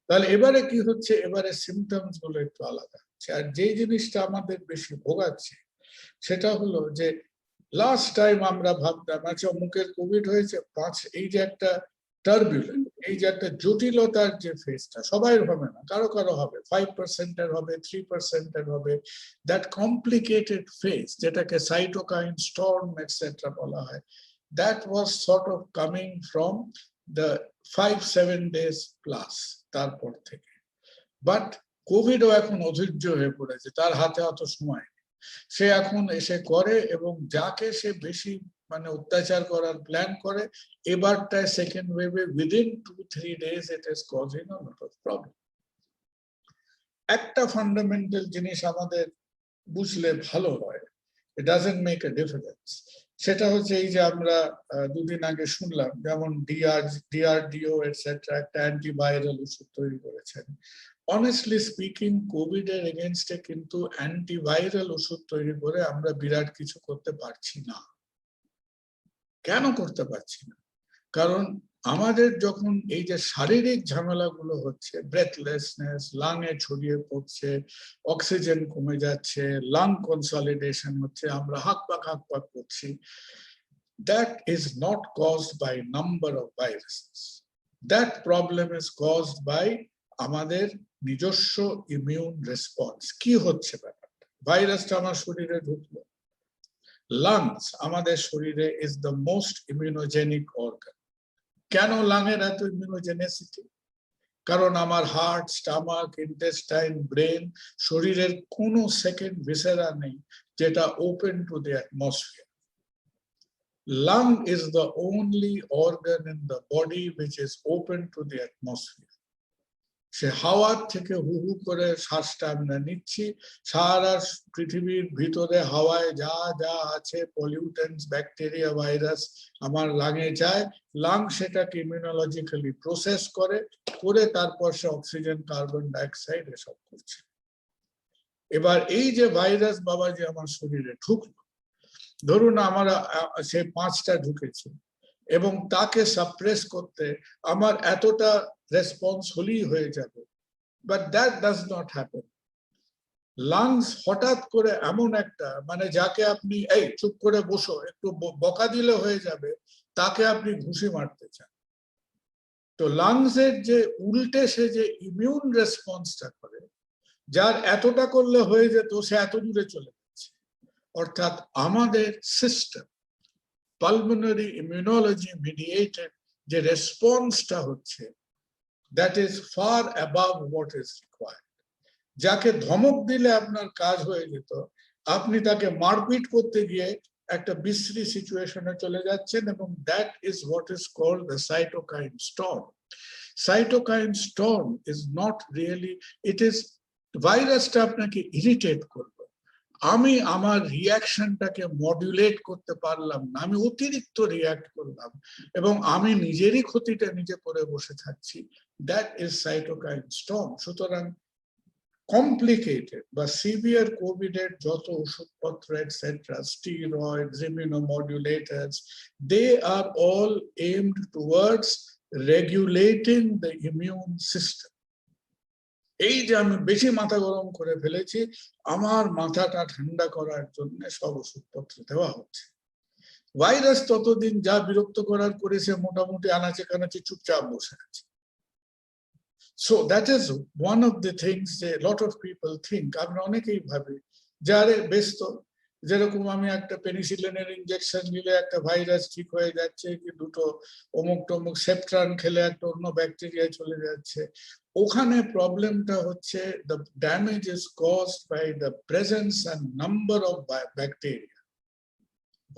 তাহলে এবারে কি হচ্ছে, এবারে সিমটমস গুলো একটু আলাদা হচ্ছে। আর যে জিনিসটা আমাদের বেশি ভোগাচ্ছে সেটা হলো যে লাস্ট টাইম আমরা ভাবতাম আচ্ছা অমুকের কোভিড হয়েছে, এই যে একটা টার্বুলেন্ট, এই যে একটা জটিলতার যে ফেজটা, সবাই হবে না, কারো কারো হবে, 5% এর হবে, 3% এর হবে, দ্যাট কমপ্লিকেটেড ফেজ, যেটাকে সাইটোকাইন স্টর্ম এটসেট্রা বলা হয়, that was sort of coming from the 5-7 days plus তারপর থেকে। বাট কোভিডও এখন অধৈর্য হয়ে পড়েছে, তার হাতে অত সময় নেই, সে এখন এসে করে, এবং যাকে সে বেশি মানে অত্যাচার করার প্ল্যান করে, এবারটায় second ওয়েভে within 2-3 days it is causing a lot of problem. একটা ফান্ডামেন্টাল জিনিস আমাদের বুঝলে ভালো হয়, it doesn't make a difference, সেটা হচ্ছে এই যে আমরা দুদিন আগে শুনলাম যেমন ডিআরডিও এটসেট্রা একটা অ্যান্টিভাইরাল ওষুধ তৈরি করেছেন। অনেস্টলি স্পিকিং কোভিড এর এগেনস্টে কিন্তু অ্যান্টিভাইরাল ওষুধ তৈরি করে আমরা বিরাট কিছু করতে পারছি না। কেন করতে পারছি না? কারণ আমাদের যখন এই যে শারীরিক ঝামেলাগুলো হচ্ছে, ব্রেথলেসনেস, লাংয়ে ছড়িয়ে পড়ছে, অক্সিজেন কমে যাচ্ছে, লাং কনসলিডেশন হচ্ছে, আমরা হাঁক পাক করছি, that is not caused by number of viruses. That problem is caused by আমাদের নিজস্ব ইমিউন রেসপন্স। কি হচ্ছে ব্যাপারটা? ভাইরাসটা আমার শরীরে ঢুকলো, লাংস আমাদের শরীরে is the most immunogenic organ. কেন লাংয়ের এত ইমিউনোজেনেসিটি? কারণ আমার হার্ট, স্টামাক, ইন্টেস্টাইন, ব্রেন, শরীরের কোনো সেকেন্ড ভিসেরা নেই যেটা open to the atmosphere. Lung is the only organ in the body which is open to the atmosphere. সে হাওয়ার থেকে হু হু করে শ্বাসটা আমরা নিচ্ছি, সারা পৃথিবীর ভিতরে হাওয়ায় যা যা আছে পলিউটেন্টস, ব্যাকটেরিয়া, ভাইরাস আমার লাঙে যায়, লাং সেটাকে ইমিউনোলজিক্যালি প্রসেস করে তারপর সে অক্সিজেন, কার্বন ডাইঅক্সাইড এসব করছে। এবার এই যে ভাইরাস বাবা যে আমার শরীরে ঢুকলো, ধরুন আমার সে 5টা ঢুকেছে এবং তাকে সাপ্রেস করতে আমার এতটা রেসপন্স হলেই হয়ে যাবে, but that does not happen. Lungs হঠাৎ করে এমন একটা, মানে যাকে আপনি এই চুপ করে বসো একটু বকা দিলে হয়ে যাবে, তাকে আপনি ঘুষি মারতে চান। তো লাংসের যে উল্টে সে যে ইমিউন রেসপন্সটা করে, যার এতটা করলে হয়ে যেত সে এত দূরে চলে যাচ্ছে। অর্থাৎ আমাদের সিস্টেম পালমোনারি ইমিউনোলজি মিডিয়েটেড যে রেসপন্সটা হচ্ছে, that is far above what is required. যাকে ধমক দিলে আপনার কাজ হয়ে যেত, আপনি তাকে মারপিট করতে গিয়ে একটা বিশ্রী সিচুয়েশনে চলে যাচ্ছেন, এবং that is what is called the cytokine storm. Cytokine storm is not really, it is ভাইরাসটা আপনাকে ইরিটেট করবে, আমি আমার রিয়াকশনটাকে মডুলেট করতে পারলাম না, আমি অতিরিক্ত রিয়াক্ট করলাম এবং আমি নিজেরই ক্ষতিটা নিজে করে বসে থাকছি, দ্যাট ইজ সাইটোকাইন স্টর্ম। সুতরাং কমপ্লিকেটেড বা সিভিয়ার কোভিড এর যত ওষুধপত্র etcetera, steroids, immunomodulators, they are all aimed towards regulating the immune system. এই যে আমি বেশি মাথা গরম করে ফেলেছি, আমার মাথাটা ঠান্ডা করার জন্য সব ওষুধপত্র দেওয়া হচ্ছে। ভাইরাস ততদিন যা বিরক্ত করার করেছে, মোটামুটি আনাচে কানাচে চুপচাপ বসে আছে। So that is one of the things যে লট অফ পিপল থিঙ্ক, আমরা অনেকেই ভাবি যারে ব্যস্ত, যেরকম আমি একটা পেনিসিলিনের ইনজেকশন নিলে একটা ভাইরাস ঠিক হয়ে যাচ্ছে, কি দুটো অমুক টমুক সেপ্ট্রান খেলে একটা অন্য ব্যাকটেরিয়া চলে যাচ্ছে। ওখানে প্রবলেমটা হচ্ছে the damage is caused by the presence and number of bacteria.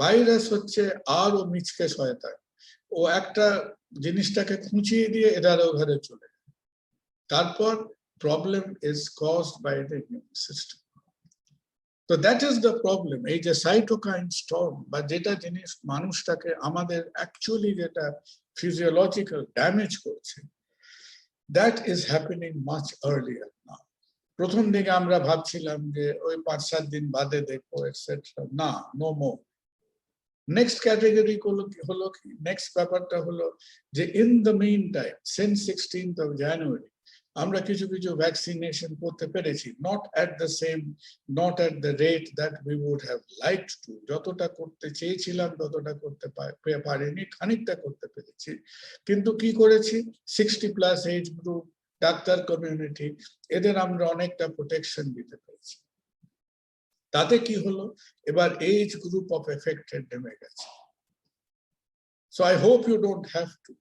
Virus হচ্ছে আরো মিচকে শয়তান, ও একটা জিনিসটাকে খুঁচিয়ে দিয়ে এধারে ওধারে চলে যায়। তারপর problem is caused by the immune system. তো দ্যাট ইজ দ্য প্রবলেম। এই যে সাইটোকাইন স্টর্ম বা যেটা জিনিস মানুষটাকে আমাদের অ্যাকচুয়ালি যেটা ফিজিওলজিক্যাল ড্যামেজ করছে, that is happening much earlier now. প্রথম দিকে আমরা ভাবছিলাম যে ওই 5-7 দিন বাদে দেখবো এটসেট্রা, না, নো মোর। নেক্সট ক্যাটাগরি হলো কি, নেক্সট ব্যাপারটা হলো যে in the mean time since 16th of January আমরা কিছু কিছু ভ্যাকসিনেশন করতে পেরেছি, not at the rate that we would have liked to. যতটা করতে চেয়েছিলাম ততটা করতে পারিনি, খানিকটা করতে পেরেছি। কিন্তু কি করেছি, 60+ এজ গ্রুপ, ডাক্তার কমিউনিটি, এদের আমরা অনেকটা প্রোটেকশন দিতে পেরেছি। তাতে কি হলো, এবার এজ গ্রুপ অফ এফেক্টেড নেমে গেছে। So I hope you don't have to,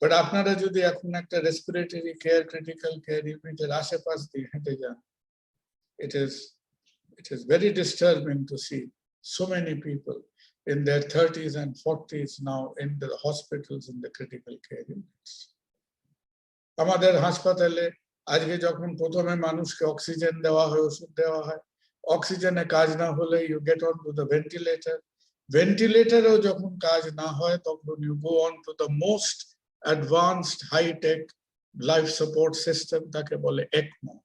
but আপনারা যদি এখন একটা রেসপিরেটরি কেয়ার, ক্রিটিক্যাল কেয়ার ইউনিটের আশেপাশ দিয়ে হেঁটে যান, it is very disturbing to see so many people in their 30s and 40s now in the hospitals in the critical care units. আমাদের হাসপাতালে আজকে যখন প্রথমে মানুষকে অক্সিজেন দেওয়া হয়, ওষুধ দেওয়া হয়, অক্সিজেনে কাজ না হলে you get on to the ventilator, ভেন্টিলেটরেও যখন কাজ না হয় তখন you go on to the most advanced hitech life support system, তাকে বলে ECMO।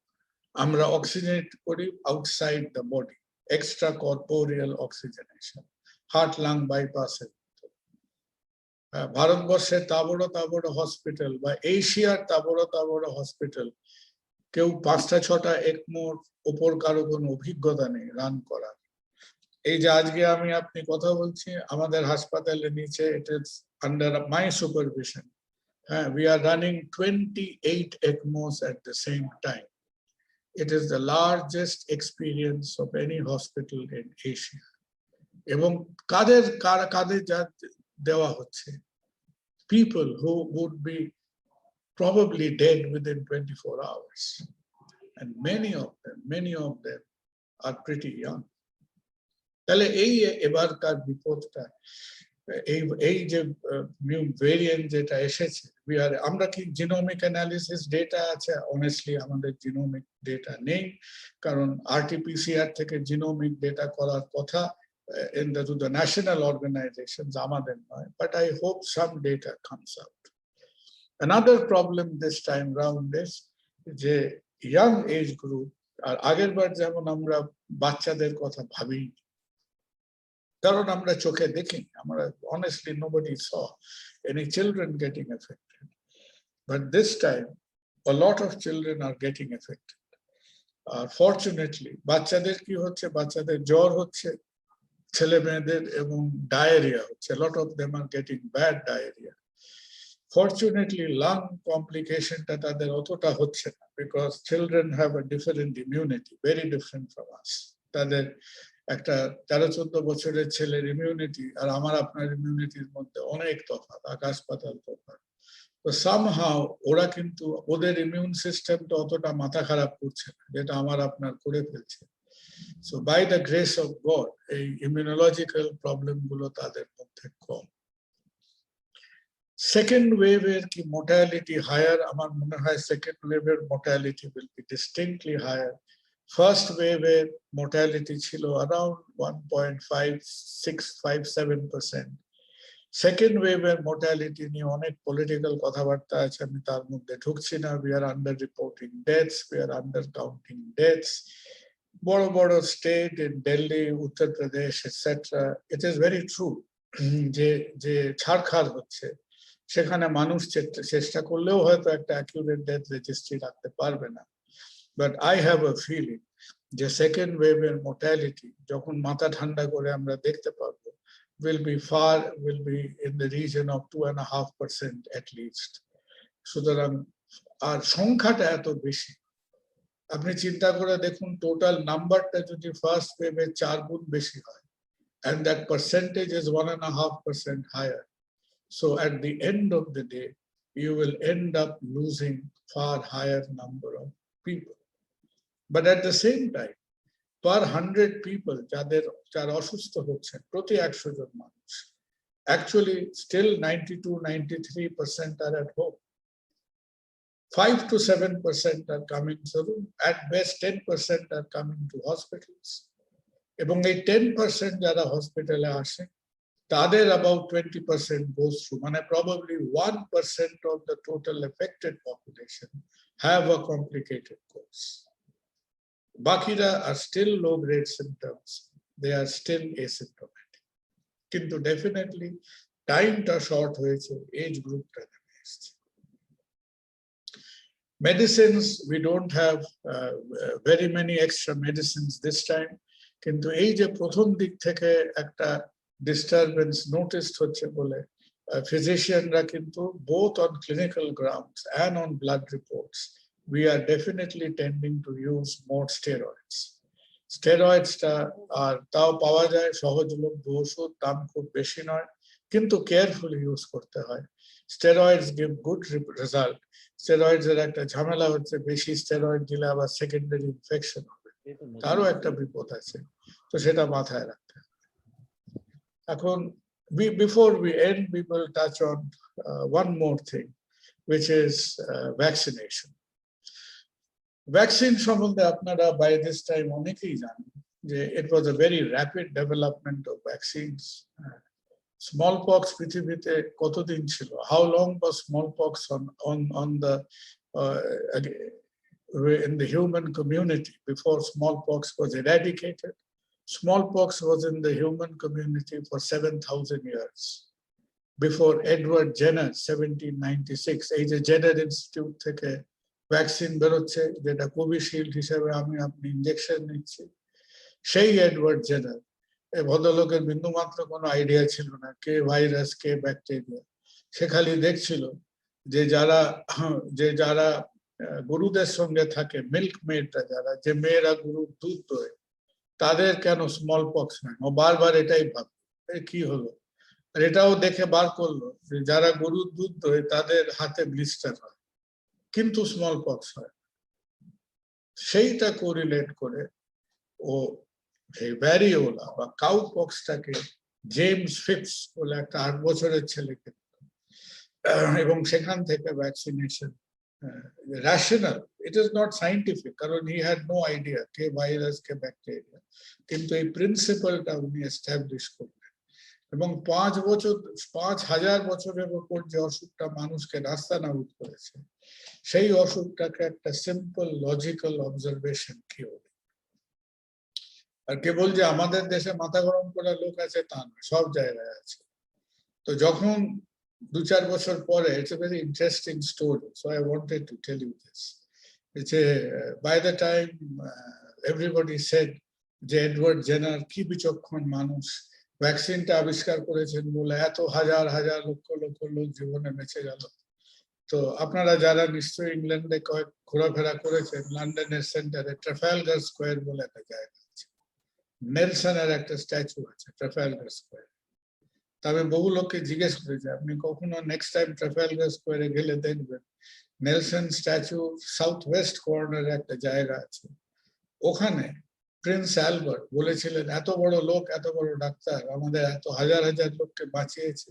আমরা অক্সিজেনেট করি outside the body, extra corporeal oxygenation, heart lung বাইপাসের। ভারতবর্ষের তা বড় হসপিটাল বা এশিয়ার তা বড় হসপিটাল, কেউ 5টা 6টা ECMOর উপর কারো কোনো অভিজ্ঞতা নেই রান করার। এই যে আজকে আমি আপনি কথা বলছি, আমাদের হাসপাতালের নিচে it is under my supervision, হ্যাঁ, we are running 28 ECMOs at the same time. It is the largest experience of any hospital in Asia. এবং কাদের যা দেওয়া হচ্ছে, people who would be probably dead within 24 hours, and many of them are pretty young. তাহলে এই এবারকার বিপদটা, এই যে নিউ ভেরিয়েন্ট যেটা এসেছে, আমরা কি জিনোমিক অ্যানালিসিস ডেটা আছে? অনেস্টলি আমাদের জিনোমিক ডেটা নেই, কারণ RT-PCR থেকে জিনোমিক ডেটা করার কথা to the national organizations, আমাদের নয়, but I hope some data comes out. Another problem this time round is যে young age group, আর আগের বার যেমন আমরা বাচ্চাদের কথা ভাবি, কারণ আমরা চোখে দেখি, আমরা honestly nobody saw any children getting affected, but this time a lot of children are getting affected. Fortunately বাচ্চাদের কি হচ্ছে, বাচ্চাদের জ্বর হচ্ছে, ছেলে মেয়েদের, এবং ডায়রিয়া হচ্ছে, a lot of them are getting bad diarrhea. Fortunately lung complicationটা তাদের অতটা হচ্ছে না, because children have a different immunity, very different from us. তাদের একটা 13-14 বছরের ছেলের ইমিউনিটি আর আমার আপনার ইমিউনিটির মধ্যে অনেক তফাৎ, আকাশ পাতাল তফাৎ। তো সামহাউ ওরা কিন্তু ওদের ইমিউন সিস্টেমটা অতটা মাথা খারাপ করছে না যেটা আমার আপনার করে ফেলছে। So by the grace of God এই ইমিউনোলজিক্যাল প্রবলেম গুলো তাদের মধ্যে কম। সেকেন্ড ওয়েভের কি মোর্টালিটি হায়ার? আমার মনে হয় সেকেন্ড ওয়েভের mortality will be distinctly higher. First ওয়েভের মোর্টালিটি ছিল অ্যারাউন্ড 1.5657%। সেকেন্ড ওয়েভের মোর্টালিটি নিয়ে অনেক পলিটিক্যাল কথাবার্তা আছে, আমি তার মধ্যে ঢুকছি না। We are under reporting deaths, we are under counting deaths. বড় বড় state in Delhi, Uttar Pradesh etcetera, it is very true যে ছাড়খাড় হচ্ছে, সেখানে মানুষ চেষ্টা করলেও হয়তো একটা অ্যাকিউরেট ডেথ রেজিস্ট্রি রাখতে পারবে না। But I have a feeling যে সেকেন্ড ওয়েভের মোর্টালিটি যখন মাথা ঠান্ডা করে আমরা দেখতে পারবো will be in the region of 2.5% at least. সুতরাং আর সংখ্যাটা এত বেশি, আপনি চিন্তা করে দেখুন টোটাল নাম্বারটা যদি ফার্স্ট ওয়েভে 4 গুণ বেশি হয়, and that percentage is 1.5% higher. So at the end of the day, you will end up losing far higher number of people. But at the same time, per 100 people যারা অসুস্থ হচ্ছে প্রতি 100 জন মানুষ, actually still 92-93% are at home. 5 to 7% are coming through, at best 10% are coming to hospitals. এবং এই 10% যারা হসপিটালে আসে তাদের about 20% goes through, মানে probably 1% of the total affected population have a complicated course. Bakira are still low-grade symptoms, they are still asymptomatic. Kintu definitely time ta short hoyeche, age group ta next. Medicines, we don't have very many extra medicines this time. Kintu ei je prothom dik theke ekta disturbance noticed hocche bole physician ra kintu both on clinical grounds and on blood reports we are definitely tending to use more steroids. Steroids are tao pawa jay সহজলভ্য ওষুধ, দাম খুব বেশি নয়, কিন্তু carefully use করতে হয়। Steroids give good result. Steroids এর একটা ঝামেলা হচ্ছে বেশি স্টেরয়েড দিলে আবার সেকেন্ডারি ইনফেকশন হবে, তারও একটা বিপদ আছে, তো সেটা মাথায় রাখতে হবে। এখন before we end, we will touch on one more thing, which is vaccination. Vaccine সম্বন্ধে আপনারা বাই দিস টাইম অনেকেই জানেন যে it was a very rapid development of vaccines. Smallpox পৃথিবীতে কতদিন ছিল? How long was smallpox on the in the human community before smallpox was eradicated? Smallpox was in the human community for 7,000 years. Before Edward Jenner, 1796, এই যে জেনার institute থেকে vaccine বেরোচ্ছে, যেটা Covishield হিসেবে আমি আপনি ইনজেকশন নিচ্ছি, সেই এডওয়ার্ড জেনার, এই ভদ্রলোকের বিন্দুমাত্র কোনো আইডিয়া ছিল না কে ভাইরাস কে ব্যাকটেরিয়া। সে খালি দেখছিল যে যারা গরুদের সঙ্গে থাকে, মিল্ক মেয়েটা যারা, যে মেয়েরা গরুর দুধ দোয়, তাদের কেন স্মল পক্স হয়? ও বারবার এটাই ভাববে কি হলো। আর এটাও দেখে বার করলো যে যারা গরুর দুধ দোয় তাদের হাতে ব্লিস্টার হয়, কিন্তু স্মল পক্স হয়। সেইটা কোরিলেট করে ও এই ভ্যারিওলা বা কাউ পক্সটাকে জেমস ফিটস বলে একটা 8 বছরের ছেলেকে, এবং সেখান থেকে vaccination rational. It is not scientific, কারণ he had no idea K virus K bacteria, কিন্তু এই প্রিন্সিপালটা উনি এস্টাবলিশ করলেন। এবং 5,000 বছরের উপর যে অসুখটা মানুষকে রাস্তা নাবুদ করেছে, সেই অসুখটাকে একটা সিম্পল লজিক্যাল অবজারভেশন কি হল। আর কেবল যে আমাদের দেশে মাথা গরম করা লোক আছে তা নয়, সব জায়গায় আছে। তো যখন 2-4 বছর পরে, it's a very interesting story, so I wanted to tell you this. By the time everybody said যে এডওয়ার্ড জেনার কি বিচক্ষণ মানুষ, ভ্যাকসিনটা আবিষ্কার করেছেন বলে এত হাজার হাজার লক্ষ লক্ষ লোক জীবনে বেঁচে গেল। তো আপনারা যারা নিশ্চয়ই ইংল্যান্ডে ঘোরাফেরা করেছেন, লন্ডনের সেন্টারে ট্রাফালগার স্কোয়ার বলে একটা জায়গা আছে, নেলসনের একটা স্ট্যাচু আছে ট্রাফালগার স্কোয়ার। তবে বহু লোককে জিজ্ঞেস করেছে আপনি কখনো নেক্সট টাইম ট্রাফালগার স্কোয়ারে গেলে দেখবেন নেলসন স্ট্যাচু সাউথ ওয়েস্ট কর্নারে একটা জায়গা আছে, ওখানে প্রিন্স অ্যালবার্ট বলেছিলেন এত বড় লোক, এত বড় ডাক্তার, আমাদের এত হাজার হাজার লোককে বাঁচিয়েছে,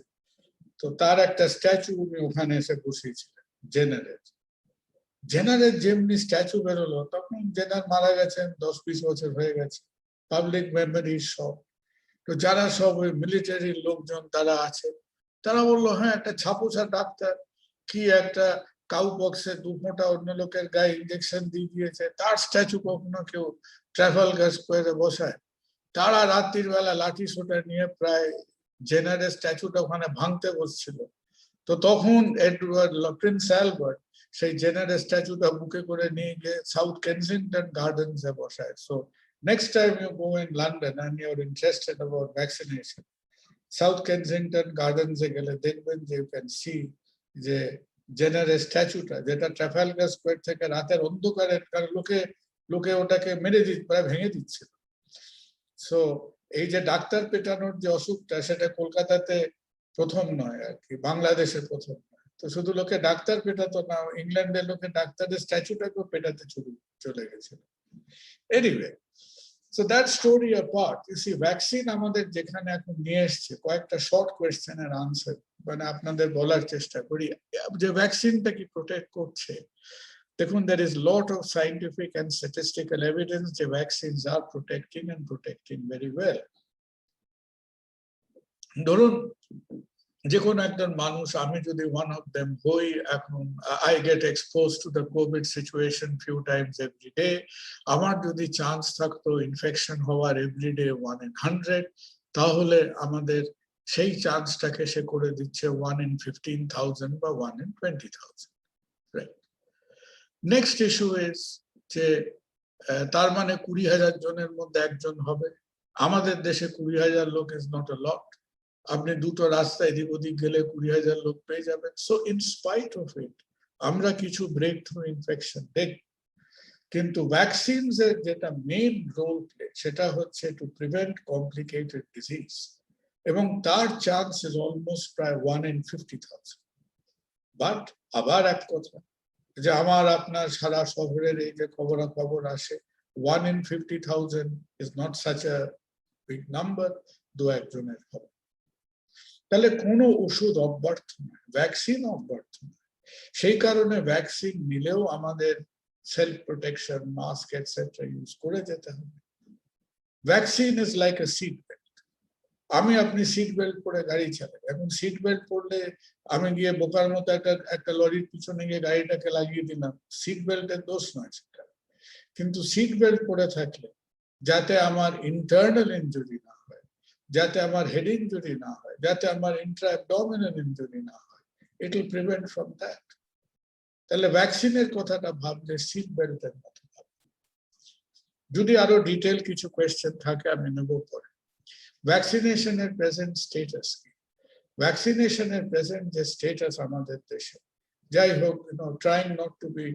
তো তার একটা স্ট্যাচু উনি ওখানে এসে বসিয়েছিলেন জেনারের যেমনি স্ট্যাচু বেরোলো, তখন জেনার মারা গেছেন, 10-20 বছর হয়ে গেছে, পাবলিক মেমোরি সব। তো যারা সব ওই মিলিটারির লোকজন তারা আছে, তারা বললো হ্যাঁ একটা ছাপোষা ডাক্তার কি একটা কাউ বক্সে 2 ফোঁটা অন্য লোকের গায়ে ইঞ্জেকশন দিয়ে দিয়েছে, তার স্ট্যাচু কখনো কেউ ট্রাফালগার স্কোয়ারে বসায়? তারা রাত্রির বেলা লাঠি সোটা নিয়ে প্রায় জেনারেল স্ট্যাচুটা ওখানে ভাঙতে বসছিল। তো তখন প্রিন্স অ্যালবার্ট সেই জেনারেল স্ট্যাচুটা বুকে করে নিয়ে গিয়ে সাউথ কেনসিংটন গার্ডেন্সে বসায়। So next time you go in London and you're interested about vaccination, South Kensington Gardens e gele dekhben je you can see je general স্ট্যাচুটা, যেটা ট্রাফালগার স্কোয়ার থেকে রাতের অন্ধকারে লোকে ওটাকে মেরে প্রায় ভেঙে দিচ্ছিল। সো এই যে ডাক্তার পেটানোর যে অসুখটা, সেটা কলকাতাতে প্রথম নয় আর কি, বাংলাদেশে প্রথম নয়। তো শুধু লোকে ডাক্তার পেটাতো না, ইংল্যান্ডের লোকে ডাক্তারের স্ট্যাচুটাকেও পেটাতে চলে গেছিল। Anyway, so that story apart, you see, vaccine আমাদের যেখানে এখন নিয়ে এসছে, কয়েকটা শর্ট কোয়েশ্চেনের আনসার মানে আপনাদের বলার চেষ্টা করি যে ভ্যাকসিনটা কি প্রোটেক্ট করছে। দেখুন, there is lot of scientific and statistical evidence যে vaccines are protecting and protecting very well. ধরুন যে কোনো একজন মানুষ, আমি যদি one of them হই, এখন I get exposed to the COVID situation few times every day, আমার যদি চান্স থাকতো ইনফেকশন হওয়ার everyday 1 in 100, তাহলে আমাদের সেই চান্সটাকে সে করে দিচ্ছে 1 in 15,000 বা 1 in 20,000, right? Next issue is যে তার মানে 20,000 জনের মধ্যে একজন হবে। আমাদের দেশে 20,000 লোক ইজ নট আ লট। আপনি দুটো রাস্তা এদিক ওদিক গেলে 20,000 লোক পেয়ে যাবেন। So in spite of it আমরা কিছু ব্রেক থ্রু ইনফেকশন দেখব, কিন্তু ভ্যাকসিনস এর যেটা মেইন রোল প্লে সেটা হচ্ছে টু প্রিভেন্ট কমপ্লিকেটেড ডিজিজ, এবং তার চান্স ইজ অলমোস্ট প্রায় 1 in 50,000। বাট আবার এক কথা যে আমার আপনার সারা শহরের এই যে খবরাখবর আসে, 1 in 50,000 is not such a big number, 2-1 জনের হবে। তাহলে কোনো ওষুধ অব্যর্থ নয়, ভ্যাকসিন অব্যর্থ নয়। সেই কারণে ভ্যাকসিন নিলেও আমাদের self protection, mask, etc. use করে যেতে হবে। Vaccine is like a seat belt. আমি আপনি সিট বেল্ট পরে গাড়ি চালাই, এখন সিট বেল্ট পরলে আমি গিয়ে বোকার মতো একটা লরির পিছনে গিয়ে গাড়িটাকে লাগিয়ে দিলাম, সিট বেল্টের দোষ নয় সেটা। কিন্তু সিট বেল্ট পরে থাকলে যাতে আমার ইন্টারনাল ইনজুরি না হয়, যাতে আমার হেড ইনজুরি না হয়, যাতে আমার ইন্ট্রা অ্যাবডোমিনাল ইনজুরি না হয়, it will prevent from that. তাহলে ভ্যাকসিনের কথাটা ভাবলে সিট বেল্টের মতো ভাববে। যদি আরো ডিটেল কিছু কোয়েশ্চেন থাকে আমি নেব পরে। ভ্যাকসিনেশনের প্রেজেন্ট স্টেটাস কি? ভ্যাকসিনেশনের প্রেজেন্ট যে স্টেটাস আমাদের দেশে, যাই হোক, trying not to be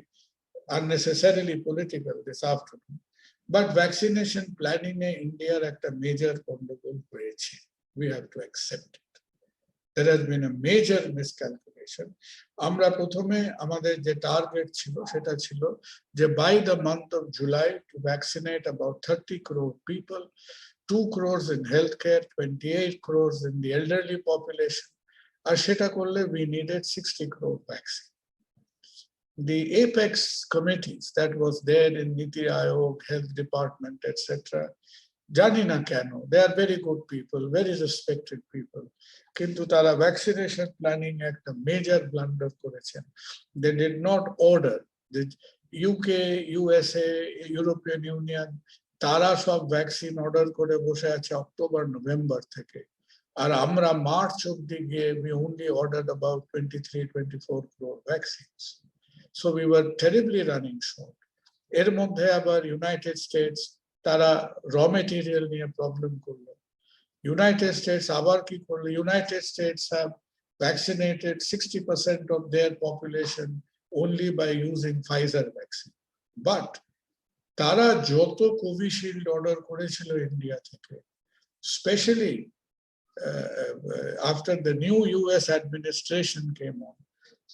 unnecessarily political this afternoon, but vaccination planning এ ইন্ডিয়ার একটা মেজর গন্ডগোল হয়েছে। We have to accept it. There has been a major miscalculation. আমরা প্রথমে আমাদের যে টার্গেট ছিল সেটা ছিল যে by the month of July to vaccinate about 30 crore people, 2 crores in healthcare, 28 crores in the elderly population. আর সেটা করলে we needed 60 crore vaccine. The apex committees that was there in Niti Aayog, Health Department, etc. জানি না কেন, they are very good people, very respected people, কিন্তু তারা vaccination planning একটা major blunder করেছেন। They did not order the UK, USA, European Union, তারা সব vaccine order করে বসে আছে অক্টোবর নভেম্বর থেকে, আর আমরা মার্চ অব্দি গিয়ে we only ordered about 23-24 crore vaccines. So we were terribly running short. এর মধ্যে আবার ইউনাইটেড স্টেটস তারা র মেটেরিয়াল নিয়ে প্রবলেম করলো। ইউনাইটেড স্টেটস আবার কি করলো? United states have vaccinated 60% of their population only by using Pfizer vaccine. But তারা যত কোভিশিল্ড অর্ডার করেছিল ইন্ডিয়া থেকে, specially after the new US administration came on,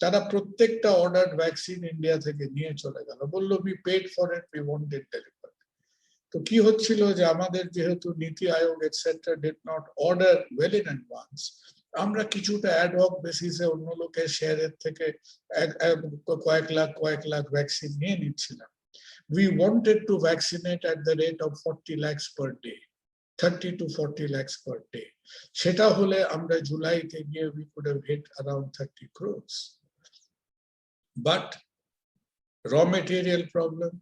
তারা প্রত্যেকটা অর্ডার্ড ভ্যাকসিন ইন্ডিয়া থেকে নিয়ে চলে গেল, বললো we paid for it, we want it delivered. তো কি হচ্ছিল যে আমাদের যেহেতু নীতি আয়োগ etcetera did not order well in advance, আমরা কিছুটা অ্যাডহক বেসিসে অন্য লোকের শেয়ারের থেকে কয়েক লাখ ভ্যাকসিন নিয়ে নিচ্ছিলাম। We wanted to vaccinate at the rate of 40 lakhs per day, 30 to 40 lakhs per day. সেটা হলে আমরা জুলাইতে গিয়ে we could have hit around 30 crores. But raw material problem,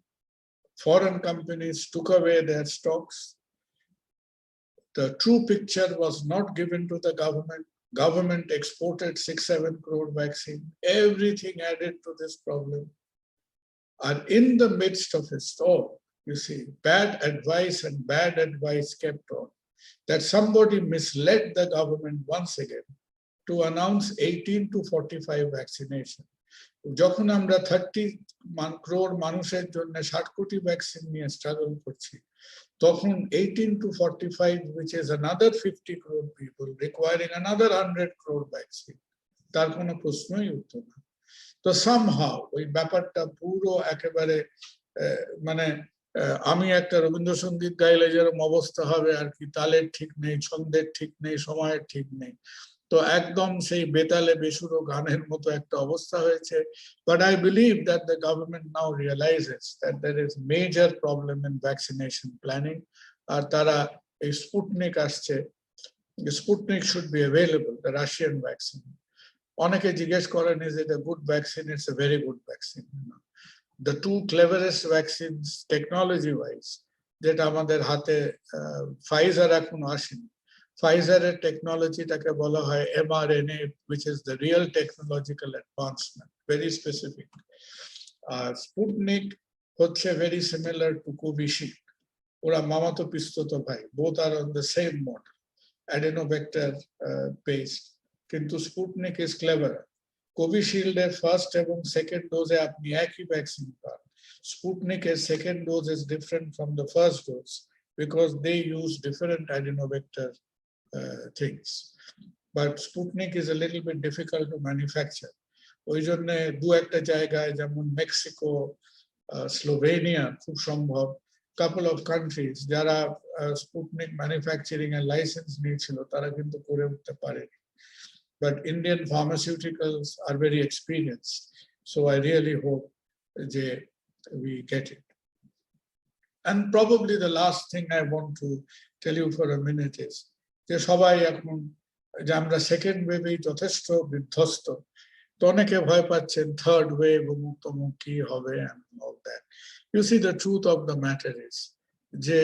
foreign companies took away their stocks. The true picture was not given to the government. Government exported 6-7 crore vaccine. Everything added to this problem. And in the midst of it all, you see, bad advice kept on. That somebody misled the government once again to announce 18 to 45 vaccination. যখন আমরা 30 crore মানুষের জন্য 60 কোটি vaccine নিয়ে struggle করছি, তখন 18 to 45, which is another 50 crore people requiring another 100 crore vaccine, তার কোনো প্রশ্নই উঠতো না। তো somehow ওই ব্যাপারটা পুরো একেবারে মানে আমি একটা রবীন্দ্রসঙ্গীত গাইলে যেরকম অবস্থা হবে আর কি, তালের ঠিক নেই, ছন্দের ঠিক নেই, সময়ের ঠিক নেই, তো একদম সেই বেতালে বেসুরো গানের মতো একটা অবস্থা হয়েছে। But I believe that the government now realizes that there is major problem in vaccination planning. আর তারা এই স্পুটনিক আসছে, Sputnik should be available, the Russian vaccine. অনেকে জিজ্ঞেস করেন is it a good vaccine? It's a very good vaccine. The two cleverest vaccines technology wise যেটা আমাদের হাতে, Pfizer এখন আসেনি। ফাইজারের টেকনোলজিটাকে বলা হয় mRNA, which is the real technological advancement, very specific. Sputnik হচ্ছে very similar to Covishield. ওরা মামাতো পিস্তত ভাই, both are on the same model, adenovector based. কিন্তু Sputnik is clever. Covishield এর ফার্স্ট এবং সেকেন্ড ডোজে আপনি একই ভ্যাকসিন পান। Sputnik এর second dose is different from the first dose because they use different adenovector things. But Sputnik is a little bit difficult to manufacture. ওই জন্য দু একটা জায়গায় যেমন মেক্সিকো, স্লোভেনিয়া খুব সম্ভব, couple of countries যারা Sputnik manufacturing এর লাইসেন্স নিয়েছিল তারা কিন্তু করে উঠতে পারেনি। But Indian pharmaceuticals are very experienced. So I really hope যে we get it. And probably the last thing I want to tell you for a minute is যে সবাই এখন যে আমরা সেকেন্ড ওয়েভেই যথেষ্ট বিধ্বস্ত, তো অনেকে ভয় পাচ্ছেন থার্ড ওয়েভ অমুক কি হবে and all that. You see, the truth of the matter is যে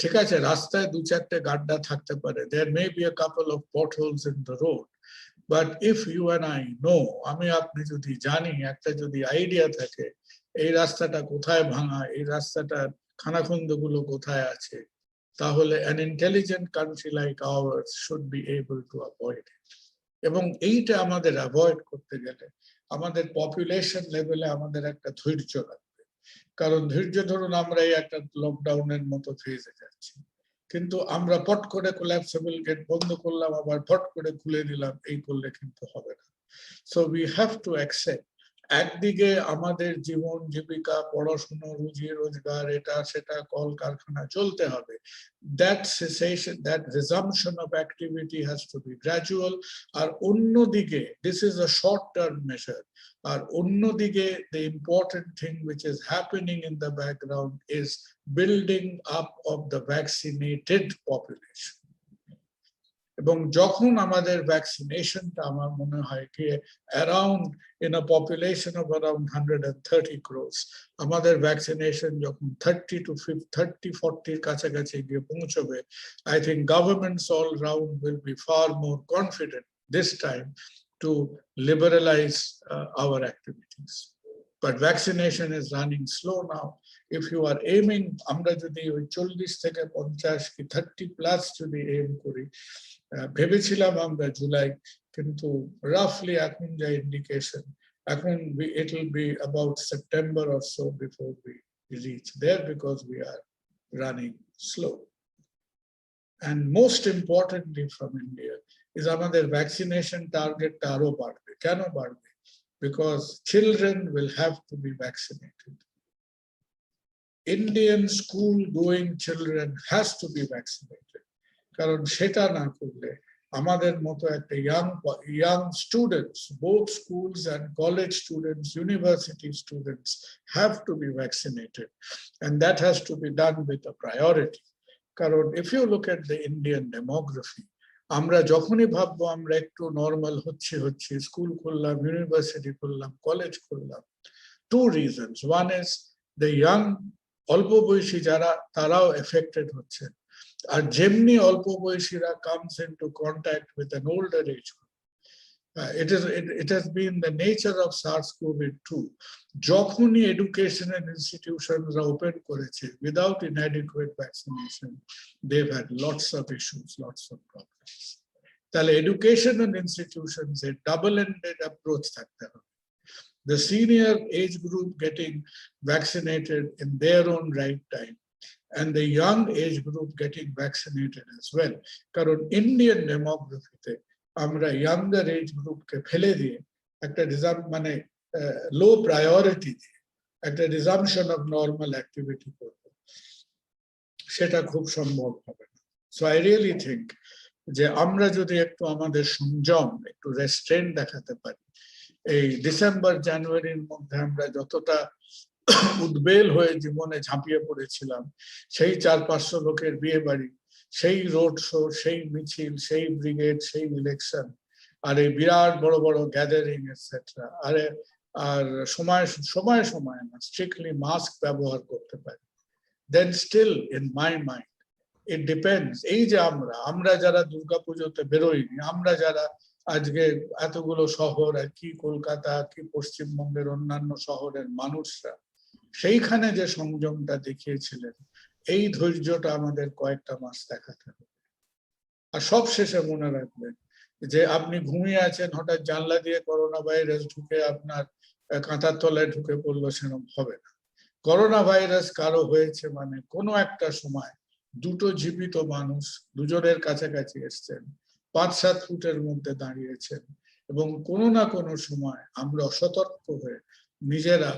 ঠিক আছে রাস্তায় দু চারটে গাড্ডা থাকতে পারে, there may be a couple of potholes in the road, but if you and I know, আমি আপনি যদি জানি, একটা যদি আইডিয়া থাকে এই রাস্তাটা কোথায় ভাঙা, এই রাস্তাটার খানাখন্দগুলো কোথায় আছে, তাহলে an intelligent country like ours should be able to avoid it. এবং এইটা আমাদের অ্যাভয়েড করতে গেলে আমাদের পপুলেশন লেভেলে আমাদের একটা ধৈর্য লাগবে, কারণ ধৈর্য ধরুন আমরা এই একটা লকডাউনের মতো ফেজে যাচ্ছি, কিন্তু আমরা পট করে কোল্যাপসেবল গেট বন্ধ করলাম আবার ফট করে খুলে দিলাম, এই করলে কিন্তু হবে না। So we have to accept একদিকে আমাদের জীবন জীবিকা পড়াশোনা রুজি রোজগার এটা সেটা কলকারখানা চলতে হবে, that cessation, that resumption of activity has to be gradual, আর অন্যদিকে this is a short term measure, আর অন্যদিকে the important thing which is happening in the background is building up of the vaccinated population. এবং যখন আমাদের ভ্যাকসিনেশনটা আমার মনে হয় কি around in a population of around 130 crores, আমাদের ভ্যাকসিনেশন যখন 30-40 কাছাকাছি গিয়ে পৌঁছবে, I think governments all round will be far more confident this time to liberalize our activities. But vaccination is running slow now. If you are aiming, আমরা যদি ওই 40 থেকে 50 কি 30+ যদি aim করি, ভেবেছিলাম আমরা জুলাই, কিন্তু রাফলি এখন যা ইন্ডিকেশন, এখন it will be about September or so before we reach there because we are running slow. And most importantly from India is আমাদের vaccination target আরো বাড়বে। কেন বাড়বে? Because children will have to be vaccinated. Indian school going children has to be vaccinated. কারণ সেটা না করলে আমাদের মতো একটা young students, both schools and college students, university students have to be vaccinated, and that has to be done with a priority. কারণ if you look at the Indian demography, আমরা যখনই ভাববো আমরা একটু নর্মাল হচ্ছি স্কুল খুললাম, university খুললাম, college খুললাম, two reasons. One is the young, অল্প বয়সী যারা, তারাও এফেক্টেড হচ্ছে, আর যেমনি অল্প বয়সীরা comes into contact with an older age group. It has been the nature of SARS-CoV-2. যখনই educational institutions open করেছে without inadequate vaccination, they've had lots of issues, lots of problems. তাহলে educational institutions a double-ended approach থাকতে হবে. The senior age group getting vaccinated in their own right time, and the young age group getting vaccinated as well. কারণ Indian demography আমরা younger age group কে ফেলে দিয়ে একটা মানে low priority দিয়ে একটা resumption of normal activity করব, সেটা খুব সম্ভব হবে না। So I really think যে আমরা যদি একটু আমাদের সংযম, একটু রেস্ট্রেন্ট দেখাতে পারি, এই ডিসেম্বর জানুয়ারির মধ্যে আমরা যতটা উদ্বেল হয়ে জীবনে ঝাঁপিয়ে পড়েছিলাম, সেই 400-500 লোকের বিয়ে বাড়ি, সেই রোড শো, সেই মিছিল, সেই ব্রিগেড, সেই ইলেকশন, আর এই বিরাট বড় বড় গ্যাদারিং এটসেট্রা, আর সময় আমরা স্ট্রিক্টলি মাস্ক ব্যবহার করতে পারি, then still in my mind it depends. এই যে আমরা যারা দুর্গাপুজোতে বেরোইনি, আমরা যারা আজকে এতগুলো শহর, আর কি কলকাতা, কি পশ্চিমবঙ্গের অন্যান্য শহরের মানুষরা সেইখানে যে সংযমটা দেখিয়েছিলেন, এই ধৈর্যটা আমাদের কয়েকটা মাস দেখাতে হবে। আর সবশেষে মনে রাখবেন যে আপনি ঘুমিয়ে আছেন, হঠাৎ জানলা দিয়ে করোনা ভাইরাস ঢুকে আপনার কাঁথার তলায় ঢুকে পড়লো, সেরকম হবে না। করোনা ভাইরাস কারো হয়েছে মানে কোনো একটা সময় দুটো জীবিত মানুষ দুজনের কাছাকাছি এসছেন, 5-7 ফুটের মধ্যে দাঁড়িয়েছেন, এবং কোনো না কোনো সময় আমরা অসতর্ক হয়ে নিজেরা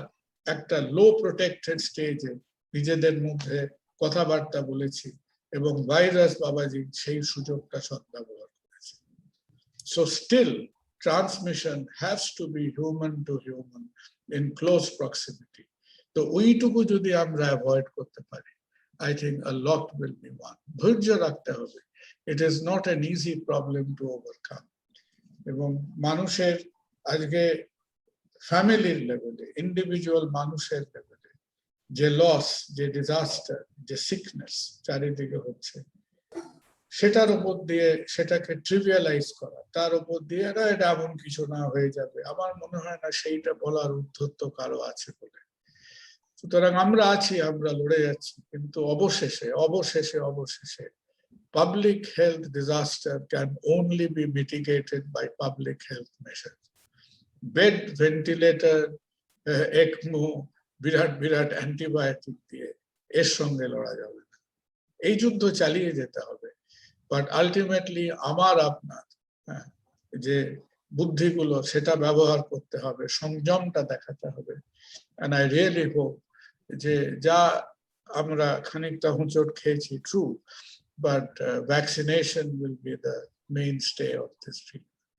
একটা লো প্রোটেক্টেড স্টেজে নিজেদের মধ্যে কথাবার্তা বলেছি, এবং ভাইরাস বাবাজি সেই সুযোগটা সদ্ব্যবহার করেছে। So still transmission has to be human to human in close proximity. তো ওইটুকু যদি আমরা অ্যাভয়েড করতে পারি, I think a lot will be won. ধৈর্য রাখতে হবে. It is not an easy problem to overcome. এবং মানুষের আজকে ফ্যামিলির লেভেলে, ইন্ডিভিজুয়াল মানুষের লেভেলে যে লস, যে ডিজাস্টার, যে সিকনেস চারিদিকে হচ্ছে, সেটার উপর দিয়ে সেটাকে ট্রিভিয়ালাইজ করা, তার উপর দিয়ে এটা এমন কিছু না হয়ে যাবে, আমার মনে হয় না সেইটা বলার উদ্ধত্ত কারো আছে বলে। সুতরাং আমরা আছি, আমরা লড়ে যাচ্ছি, কিন্তু অবশেষে অবশেষে অবশেষে public health disaster can only be mitigated by public health measures. Bed, ventilator, ECMO, Virat Virat antibiotic দিয়ে এর সঙ্গে লড়া যাবে না। এই যুদ্ধ চালিয়ে যেতে হবে, বাট আলটিমেটলি আমার আপনার যে বুদ্ধিগুলো সেটা ব্যবহার করতে হবে, সংযমটা দেখাতে হবে। And I really hope যে যা আমরা খানিকটা হোঁচট খেয়েছি, true, but vaccination will be the mainstay of this treatment.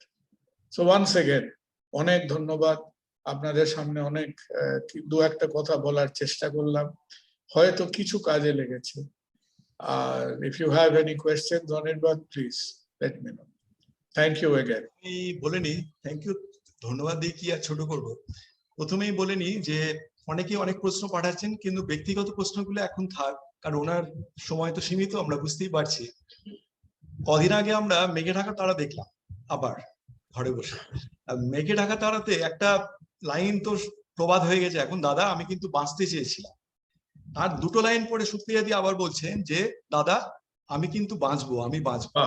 So once again, অনেক ধন্যবাদ। আপনাদের সামনে অনেক দু একটা কথা বলার চেষ্টা করলাম, হয়তো কিছু কাজে লেগেছে। আর if you have any questions on it, but please let me know. Thank you again. আমি বলে নি, থ্যাংক ইউ, ধন্যবাদ দিয়ে কি আর ছোট করব। প্রথমেই বলে নি যে অনেকে অনেক প্রশ্ন পাঠাচ্ছেন, কিন্তু ব্যক্তিগত প্রশ্নগুলো এখন থাক, কারণ ওনার সময় তো সীমিত, আমরা বুঝতেই পারছি। কদিন আগে আমরা মেঘে ঢাকা তারা দেখলাম, আবার ঘরে বসে মেঘে ঢাকা তারাতে একটা লাইন তো প্রবাদ হয়ে গেছে এখন, দাদা আমি কিন্তু বাঁচতে চেয়েছিলাম। আর দুটো লাইন পরে সুপ্রিয়া দি আবার বলছেন যে দাদা আমি কিন্তু বাঁচবো, আমি বাঁচবো।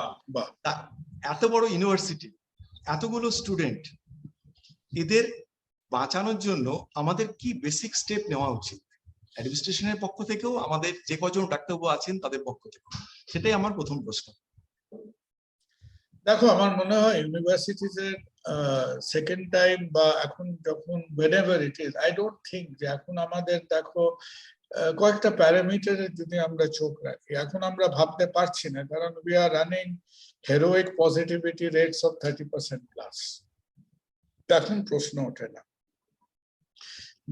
এত বড় ইউনিভার্সিটি, এতগুলো স্টুডেন্ট, এদের বাঁচানোর জন্য আমাদের কি বেসিক স্টেপ নেওয়া উচিত অ্যাডমিনিস্ট্রেশনের পক্ষ থেকেও, আমাদের যে কজন ডাক্তারবাবু আছেন তাদের পক্ষ থেকে? সেটাই আমার প্রথম প্রশ্ন। দেখো, আমার মনে হয় ইউনিভার্সিটিজ এর সেকেন্ড টাইম বা এখন যখন whenever it is, I don't think যে এখন আমাদের দেখো কয়েকটা প্যারামিটারে যদি আমরা চোখ রাখি, এখন আমরা ভাবতে পারছি না, কারণ we are running heroic positivity rates of 30% plus. এখন প্রশ্ন ওঠে না,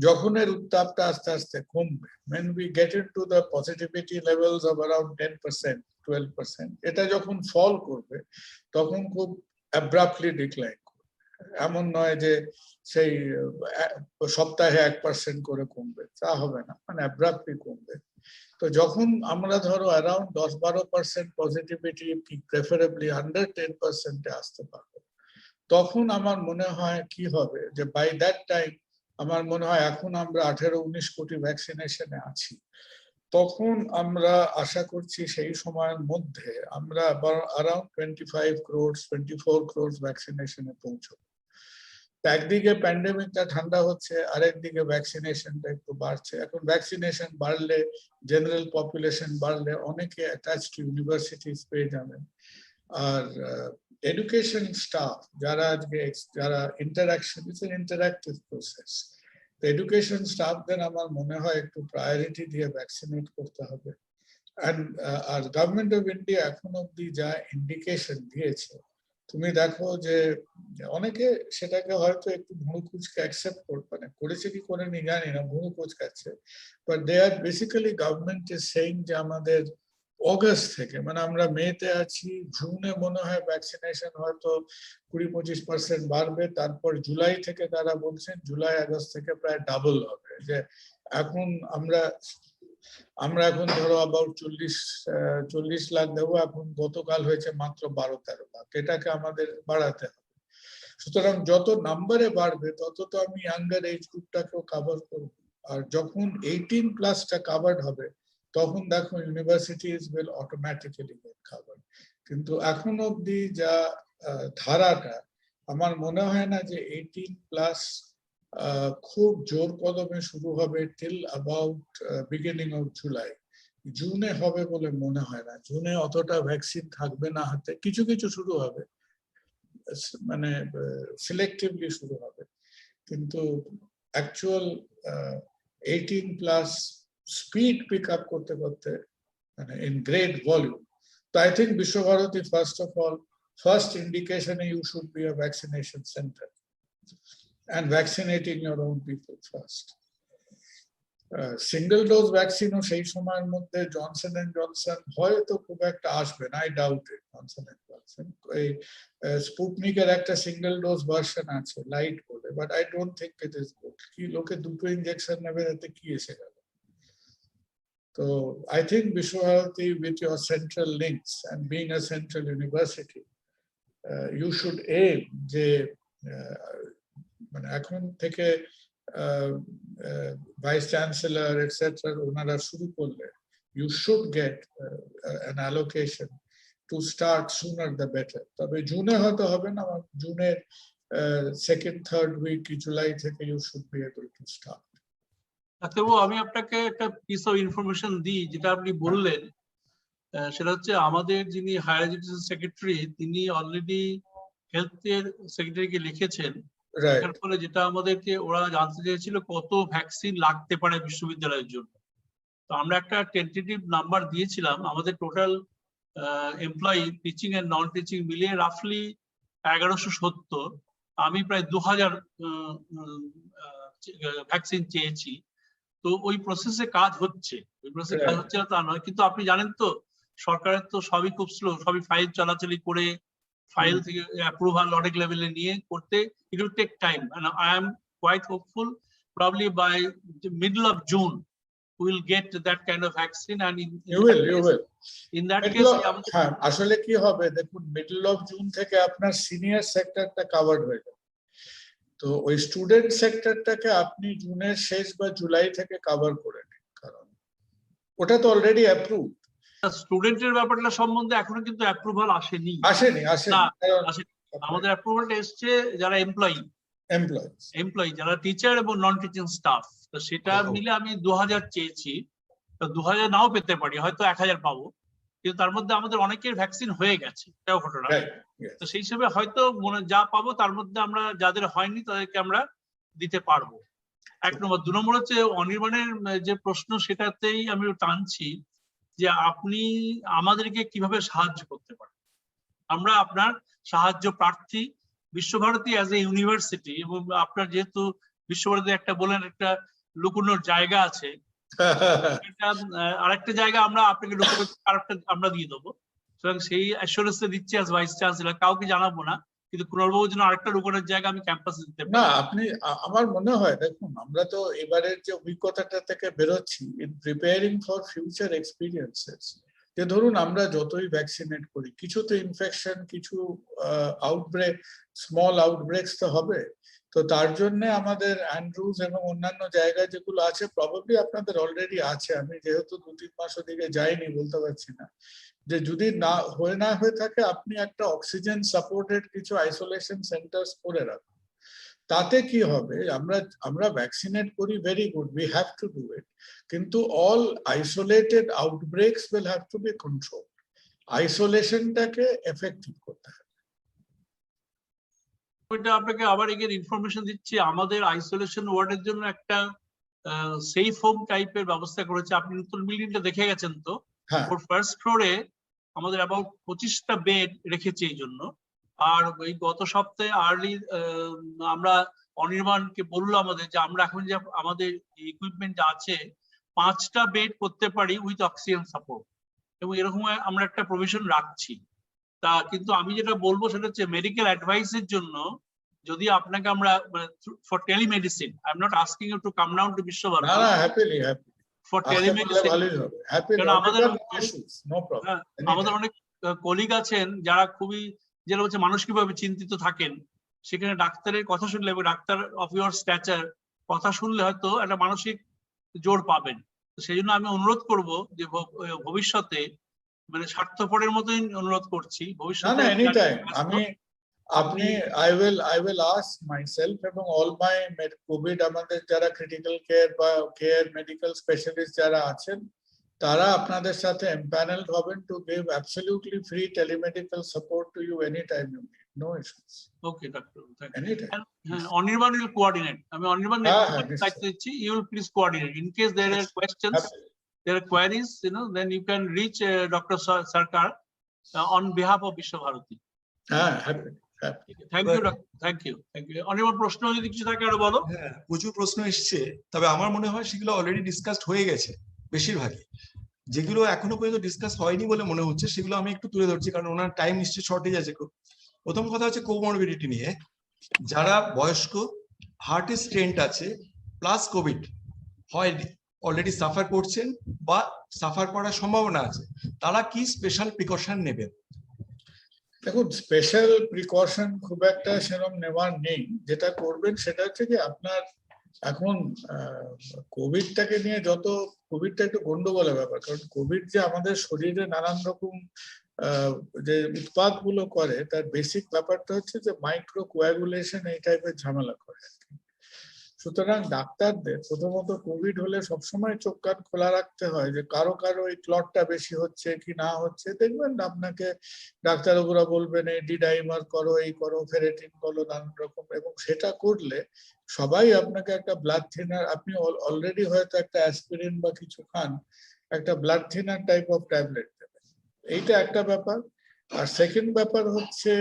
যখন এর উত্তাপটা আস্তে আস্তে কমবে, when we get into the positivity levels of around 10%, 12%, এটা যখন ফল করবে তখন খুব abruptly decline করবে। এমন নয় যে সেই সপ্তাহে 1% করে কমবে, তা হবে না, মানে abruptly কমবে। তো যখন আমরা ধরো অ্যারাউন্ড 10-12% পজিটিভিটি, প্রেফারেবলি আন্ডার 10% এ আসতে পারবো, তখন আমার মনে হয় কি হবে যে বাই দ্যাট টাইম আমার মনে হয় এখন আমরা 18-19 কোটি ভ্যাকসিনেশনে আছি, তখন আমরা আশা করছি সেই সময়ের মধ্যে আমরা অ্যারাউন্ড 25 crores 24 crores ভ্যাকসিনেশনে পৌঁছবো। একদিকে প্যান্ডেমিকটা ঠান্ডা হচ্ছে, আরেকদিকে ভ্যাকসিনেশনটা একটু বাড়ছে। এখন ভ্যাকসিনেশন বাড়লে, জেনারেল পপুলেশন বাড়লে অনেকে অ্যাটাচ টু ইউনিভার্সিটিজ পেয়ে যাবেন। আর এডুকেশন স্টাফ যারা আজকে যারা interaction, it's an interactive process, education স্টাফদের আমার মনে হয় একটু প্রায়োরিটি দিয়ে ভ্যাকসিনেট করতে হবে। আর গভর্নমেন্ট অফ ইন্ডিয়া এখন অব্দি যা ইন্ডিকেশন দিয়েছে, তুমি দেখো যে অনেকে সেটাকে হয়তো একটু ভুরু কুচকে অ্যাকসেপ্ট মানে করেছে কি করেনি জানি না, ভুরু কুচকাচ্ছে, but they are basically government is saying যে আমাদের অগস্ট থেকে, মানে আমরা মেতে আছি, জুনে মনে হয় ভ্যাকসিনেশন হয়তো 20-25% বাড়বে, তারপর জুলাই থেকে তারা বলছেন জুলাই আগস্ট থেকে প্রায় ডাবল হবে। যে এখন আমরা এখন ধরো অ্যাবাউট 40 লাখ দেবো, এখন গতকাল হয়েছে মাত্র 12-13 লাখ, এটাকে আমাদের বাড়াতে হবে। সুতরাং যত নাম্বারে বাড়বে তত তো আমি ইয়াঙ্গার এজ গ্রুপটাকেও কাভার করবো, আর যখন 18+ কাভার্ড হবে তখন দেখো universities will automatically get covered. কিন্তু এখন অব্দি যা ধারাটা, আমার মনে হয় না যে 18+ খুব জোর কদমে শুরু হবে till about beginning of July. জুনে হবে বলে মনে হয় না, জুনে অতটা ভ্যাকসিন থাকবে না হাতে, কিছু কিছু শুরু হবে, মানে সিলেক্টিভলি শুরু হবে, কিন্তু অ্যাকচুয়াল 18+ স্পিড পিক আপ করতে করতে মানে ইন গ্রেট ভলিউম। তো I think Visvabharati first of all, first ইন্ডিকেশনে you should be a vaccination centre and vaccinating your own people first. Single dose ভ্যাকসিনও সেই সময়ের মধ্যে জনসন এন্ড জনসন হয়তো খুব একটা আসবে না, I doubt it. Johnson and Johnson এই স্পুটনিকের একটা সিঙ্গেল ডোজ ভার্সন আছে লাইট বলে, but I don't think it is good. কি লোকে দুটো ইনজেকশন নেবে, তাতে কি এসে গেল? তো I think Vishwabharati with your central links and being a central university, you should um যে মানে এখন থেকে ভাইস চ্যান্সেলর এটসেট্রা ওনারা শুরু করলে you should get an allocation to start sooner the better. তবে জুনে হয়তো হবে না, জুনের সেকেন্ড থার্ড উইক জুলাই থেকে you should be able to start. ডাক্তারবাবু, আমি আপনাকে একটা পিস অফ ইনফরমেশন দিই, যেটা আপনি বললেন সেটা হচ্ছে আমাদের যিনি হায়ার এডুকেশন সেক্রেটারি তিনি অলরেডি হেলথের সেক্রেটারিকে লিখেছেন। Right. এর ফলে যেটা আমাদেরকে ওরা জানতে চেয়েছিল কত ভ্যাকসিন লাগতে পারে বিশ্ববিদ্যালয়ের জন্য, তো আমরা একটা টেন্টেটিভ নাম্বার দিয়েছিলাম। আমাদের total employee teaching and non teaching মিলিয়ে রাফলি 1170, আমি প্রায় 2000 ভ্যাকসিন চেয়েছি। তো ওই প্রসেসে কাজ হচ্ছে, ওই প্রসেসে কাজ হচ্ছে না তা নয়, কিন্তু আপনি জানেন তো সরকারের তো সবই খুব স্লো, সবই ফাইল চালাচালি করে ফাইল থেকে অ্যাপ্রুভাল অনেক লেভেলে নিয়ে করতে it will take time, and I am quite hopeful probably by the middle of June we will get that kind of vaccine, and You will. In that case, হ্যাঁ, আসলে কি হবে দেখুন, মিডল অফ জুন থেকে আপনার senior সেক্টরটা covered হয়ে যাবে। তো ওই স্টুডেন্ট সেক্টরটাকে আপনি জুনের শেষ বা জুলাই থেকে কভার করে নিন, কারণ ওটা তো অলরেডি অ্যাপ্রুভ। স্টুডেন্টের ব্যাপারটা সম্বন্ধে এখনো কিন্তু অ্যাপ্রুভাল আসেনি। আমাদের অ্যাপ্রুভালটা এসছে যারা এমপ্লয়ি যারা টিচার এবং নন টিচিং স্টাফ, তো সেটা মিলে আমি 2000 চেয়েছি। তো 2000 নাও পেতে পারি, হয়তো 1000 পাবো, কিন্তু তার মধ্যে আমাদের অনেকের ভ্যাকসিন হয়ে গেছে, এটাও ঘটনা। তো সেই হিসেবে হয়তো যা পাবো তার মধ্যে আমরা যাদের হয়নি তাদেরকে আমরা দিতে পারবো। 1 নম্বর। 2 নম্বর হচ্ছে অনির্বাণের যে প্রশ্ন, সেটাতেই আমি টানছি যে আপনি আমাদেরকে কিভাবে সাহায্য করতে পারেন। আমরা আপনার সাহায্য প্রার্থী। বিশ্বভারতী অ্যাজ এ ইউনিভার্সিটি, এবং আপনার যেহেতু বিশ্বভারতী একটা বলেন একটা লুকোনোর জায়গা আছে, আরেকটা জায়গা আমরা আপনাকে আমরা দিয়ে দেবো। সুতরাং সেই অ্যাসুরেন্স দিচ্ছি অ্যাজ ভাইস চ্যান্সেলর, কাউকে জানাবো না, কিন্তু কুণালবাবুর জন্য আরেকটা লুকোনোর জায়গা আমি ক্যাম্পাসে দিতে পারি। না, আপনি আমার মনে হয় দেখুন, আমরা তো এবারের যে অভিজ্ঞতাটা থেকে বেরোচ্ছি in preparing for future experiences, যে ধরুন আমরা যতই ভ্যাকসিনেট করি, কিছু তো ইনফেকশন, কিছু আউটব্রেক, স্মল আউটব্রেকস তো হবে। তো তার জন্য আমাদের অ্যান্ড্রুজ এবং অন্যান্য জায়গায় যেগুলো আছে, প্রবাবলি আপনাদের অলরেডি আছে, আমি যেহেতু 2-3 মাস ওদিকে যাইনি বলতে পারছি না, যে যদি না হয়ে থাকে আপনি একটা অক্সিজেন সাপোর্টেড কিছু আইসোলেশন সেন্টার্স করে রাখুন। তাতে কি হবে, আমরা ভ্যাকসিনেট করি, very good, we have to do it, কিন্তু all isolated outbreaks will have to be control. আইসোলেশনটাকে এফেক্টিভ করতে হবে। ওইটা আপনাকে আবার এগেন ইনফরমেশন দিচ্ছি, আমাদের আইসোলেশন ওয়ার্ডের জন্য একটা সেফ হোম টাইপের ব্যবস্থা করেছে। আপনি নতুন বিল্ডিংটা দেখে গেছেন তো, ওর ফার্স্ট ফ্লোরে আমাদের অ্যাবাউট 25টা বেড রেখেছি এই জন্য। আর এই গত সপ্তাহে আর্লি আমরা অনির্বাণকে বললো আমাদের যে আমরা এখন যে আমাদের ইকুইপমেন্ট আছে 5টা বেড করতে পারি উইথ অক্সিজেন সাপোর্ট, এবং এরকম আমরা একটা প্রভিশন রাখছি। তা কিন্তু আমি যেটা বলবো সেটা হচ্ছে মেডিকেল অ্যাডভাইসের জন্য যদি আপনাকে আমরা for telemedicine, I am not asking you to come down to Vishwabharati, for telemedicine, আমাদের অনেক কলিগ আছেন যারা খুবই, যেটা হচ্ছে মানসিকভাবে চিন্তিত থাকেন, সেখানে ডাক্তারের কথা শুনলে এবং ডাক্তার অফ ইউর স্ট্যাচার কথা শুনলে হয়তো একটা মানসিক জোর পাবেন। সেই জন্য আমি অনুরোধ করব যে ভবিষ্যতে, মানে স্বার্থপরের মতোই অনুরোধ করছি, ভবিষ্যতে I will ask myself এবং all my কোভিড আমাদের যারা ক্রিটিক্যাল কেয়ার বা কেয়ার মেডিকেল স্পেশালিস্ট যারা আছেন, তারা আপনাদের সাথে empaneled হবেন to give absolutely free telemedical support to you anytime you need. No issues. Okay, doctor. Anytime. Anirban will coordinate. I mean, Anirban you will please coordinate in case there are questions, there are queries, then you can reach Dr. Sarkar on behalf of Vishwabharati. Happy. Thank you thank you অনেক প্রশ্ন যদি কিছু থাকে আরো বলো। হ্যাঁ, প্রচুর প্রশ্ন এসছে, তবে আমার মনে হয় সেগুলো অলরেডি ডিসকাসড হয়ে গেছে বেশিরভাগই। যেগুলো এখনো পর্যন্ত ডিসকাস হয়নি বলে মনে হচ্ছে সেগুলো আমি একটু তুলে ধরছি, কারণ ওনার টাইম নিশ্চয়ই শর্টেজ আছে খুব। প্রথম কথা হচ্ছে কোমরবিডিটি নিয়ে। যারা বয়স্ক, হার্টে স্টেন্ট আছে প্লাস কোভিড হয়, অলরেডি সাফার করছেন বা সাফার করার সম্ভাবনা আছে, তারা কি স্পেশাল প্রিকশন নেবেন? দেখুন, স্পেশাল প্রিকশন খুব একটা সেরকম নেওয়ার নেই। যেটা করবেন সেটা হচ্ছে যে আপনার এখন কোভিডটাকে নিয়ে কোভিডটা একটু গন্ডগোলের ব্যাপার, কারণ কোভিড যে আমাদের শরীরে নানান রকম যে উৎপাদ গুলো করে, তার বেসিক ব্যাপারটা হচ্ছে যে মাইক্রো কোয়াগুলেশন এই টাইপের ঝামেলা করে। সুতরাং ডাক্তারদের প্রথমত কোভিড হলে সবসময় চোখ কান খোলা রাখতে হয় যে কারো কারো এই ক্লটটা বেশি হচ্ছে কি না হচ্ছে। দেখবেন আপনাকে ডাক্তারবাবুরা বলবেন এই ডিডাইমার করো, এই করো, ফেরেটিন করো, নানান রকম। এবং সেটা করলে সবাই আপনাকে একটা ব্লাড থিনার, আপনি অলরেডি হয়তো একটা অ্যাসপিরিন বা কিছু খান, একটা blood thinner type of tablet দেবেন। এইটা একটা ব্যাপার। আর সেকেন্ড ব্যাপার হচ্ছে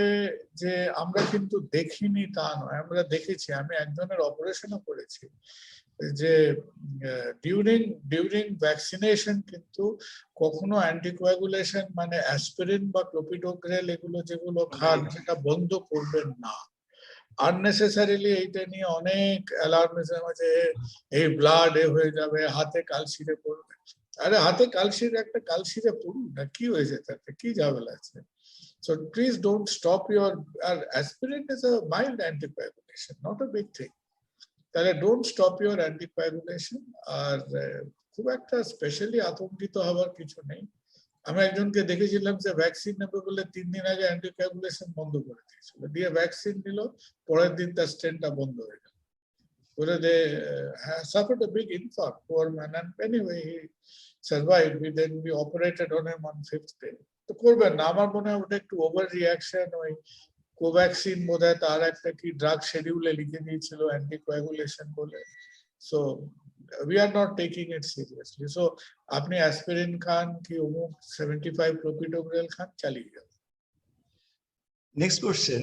যে আমরা কিন্তু দেখিনি তা নয়, আমরা দেখেছি। আমি একজনের অপারেশনও করেছি যে ডিউরিং ভ্যাকসিনেশন কিন্তু কখনো অ্যান্টিকোয়াগুলেশন মানে অ্যাসপিরিন বা ক্লোপিডোগ্রেল এগুলো যেগুলো খান সেটা বন্ধ করবেন না। আননেসেসারিলি এইটা নিয়ে অনেক অ্যালার্মিজম আছে, এই ব্লাড হয়ে যাবে, হাতে কালশিরে পড়বে। আরে হাতে কালশিরে একটা কালশিরে পড়ুন না, কি হয়েছে তাতে, কি ঝামেলা আছে? So please don't stop your aspirin is a mild anticoagulation, not a big thing. তাহলে don't stop your anticoagulation। আর খুব একটা স্পেশালি আতঙ্কিত হওয়ার কিছু নেই। আমি একজনকে দেখেছিলাম যে ভ্যাকসিন নেবে বলে 3 দিন আগে অ্যান্টিকোয়াগুলেশন বন্ধ করে দিয়েছিল, দিয়ে ভ্যাকসিন নিল, পরের দিন তার স্টেনটা বন্ধ হয়ে গেল। Where they suffered a big infarct, poor man, and anyway he survived. Then we operated on him on 5th day. তো করবেন না, আমার মনে হয় ওটা একটু ওভার রিয়াকশন। ওই কোভ্যাক্সিন বোধহয় তার একটা কি ড্রাগ শিডিউলে লিখে দিয়েছিল অ্যান্টিকোয়াগুলেশন বলে। So we are not taking it seriously. So আপনি অ্যাসপিরিন খান কি অমুক 75 ক্লোপিডোগ্রেল খান, চালিয়ে যান। Next question.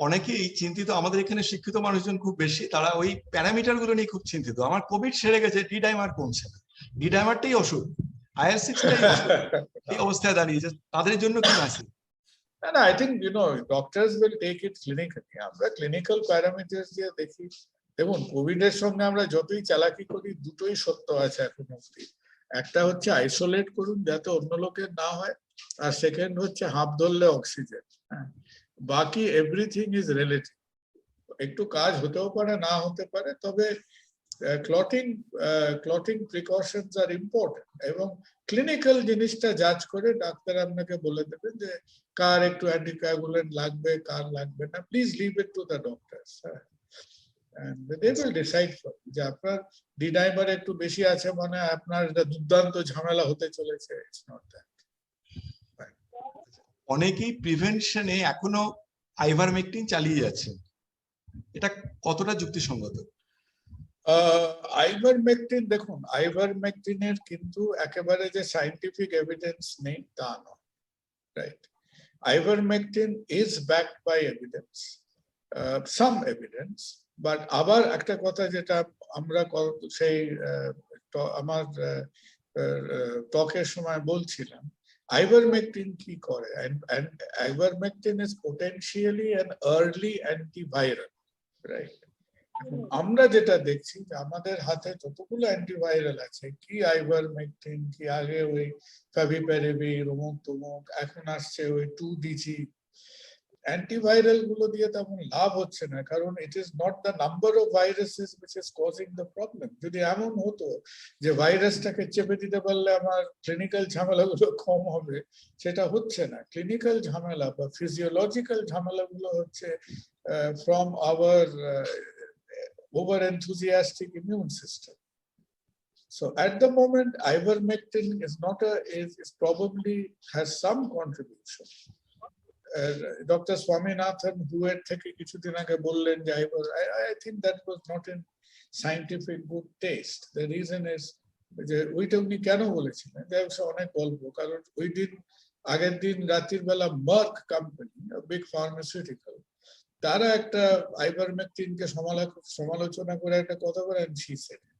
অনেকেই চিন্তিত, আমাদের এখানে শিক্ষিত মানুষজন খুব বেশি, তারা ওই প্যারামিটার গুলো নিয়ে খুব চিন্তিত। আমার কোভিড সেরে গেছে, ডিডাইমার কমছে না, ডিডাইমারটাই অসুখ, IL-6টাই অসুখ, এই অবস্থায় দাঁড়িয়েছে, তাদের জন্য কি আছে? And I think doctors will take it clinically. আমরা ক্লিনিক্যাল প্যারামিটারস দিয়ে দেখি। দেখুন, কোভিড এর সঙ্গে আমরা যতই চালাকি করি, দুটোই সত্য আছে এখন অবধি। একটা হচ্ছে আইসোলেট করুন যাতে অন্য লোকের না হয়, আর সেকেন্ড হচ্ছে হাঁপ ধরলে অক্সিজেন। হ্যাঁ, বাকি এভরিথিং ইজ রিলেটিভ। একটু কাজ হতেও পারে, না হতে পারে, তবে ক্লটিং প্রিকশনস আর ইম্পর্টেন্ট। এবং ক্লিনিক্যাল জিনিসটা জাজ করে ডাক্তার আপনাকে বলে দেবেন যে কার একটু অ্যান্টিকোয়াগুলেন্ট লাগবে, কার লাগবে না। Please leave it to the doctors, and they will decide for you যে আপনার ডিডাইমার একটু বেশি আছে মানে আপনার এটা দুর্দান্ত ঝামেলা হতে চলেছে। It's not that. অনেকেই প্রিভেনশনে এখনো আইভারমেকটিন চালিয়ে যাচ্ছে, এটা কতটা যুক্তিসঙ্গত? আইভারমেকটিন, দেখুন আইভারমেকটিনের কিন্তু একেবারে যে সায়েন্টিফিক এভিডেন্স নেই তা নয়, right? Ivermectin is backed by evidence, some evidence, but আবার একটা কথা যেটা আমরা সেই আমার টকের সময় বলছিলাম, ivermectin কি করে? And ivermectin is potentially an early antiviral, right? আমরা যেটা দেখছি যে আমাদের হাতে যতগুলো অ্যান্টিভাইরাল আছে, কি আইভারমেকটিন, কি আগে ওই ফ্যাভিপিরাভির, অমুক তমুক, এখন আসছে ওই 2DG, অ্যান্টিভাইরাল গুলো দিয়ে তেমন লাভ হচ্ছে না, কারণ it is not the number of viruses which is causing the problem. যদি এমন হতো যে ভাইরাসটাকে চেপে দিতে পারলে আমার ক্লিনিক্যাল ঝামেলাগুলো কম হবে, সেটা হচ্ছে না। ক্লিনিক্যাল ঝামেলা বা ফিজিওলজিক্যাল ঝামেলাগুলো হচ্ছে from our over enthusiastic immune system. So at the moment ivermectin is not is probably has some contribution. Dr. Swaminathan who had থেকে কিছুদিন আগে বললেন যে I think that was not in scientific good taste. The reason is যে ওইটা উনি কেন বলেছিলেন, অনেক গল্প, কারণ ওই দিন আগের দিন রাতের বেলা Merck company, a big pharmaceutical, তারা একটা আইভারমেকটিনকে সমালোচনা করে একটা কথা বলেন, she said it.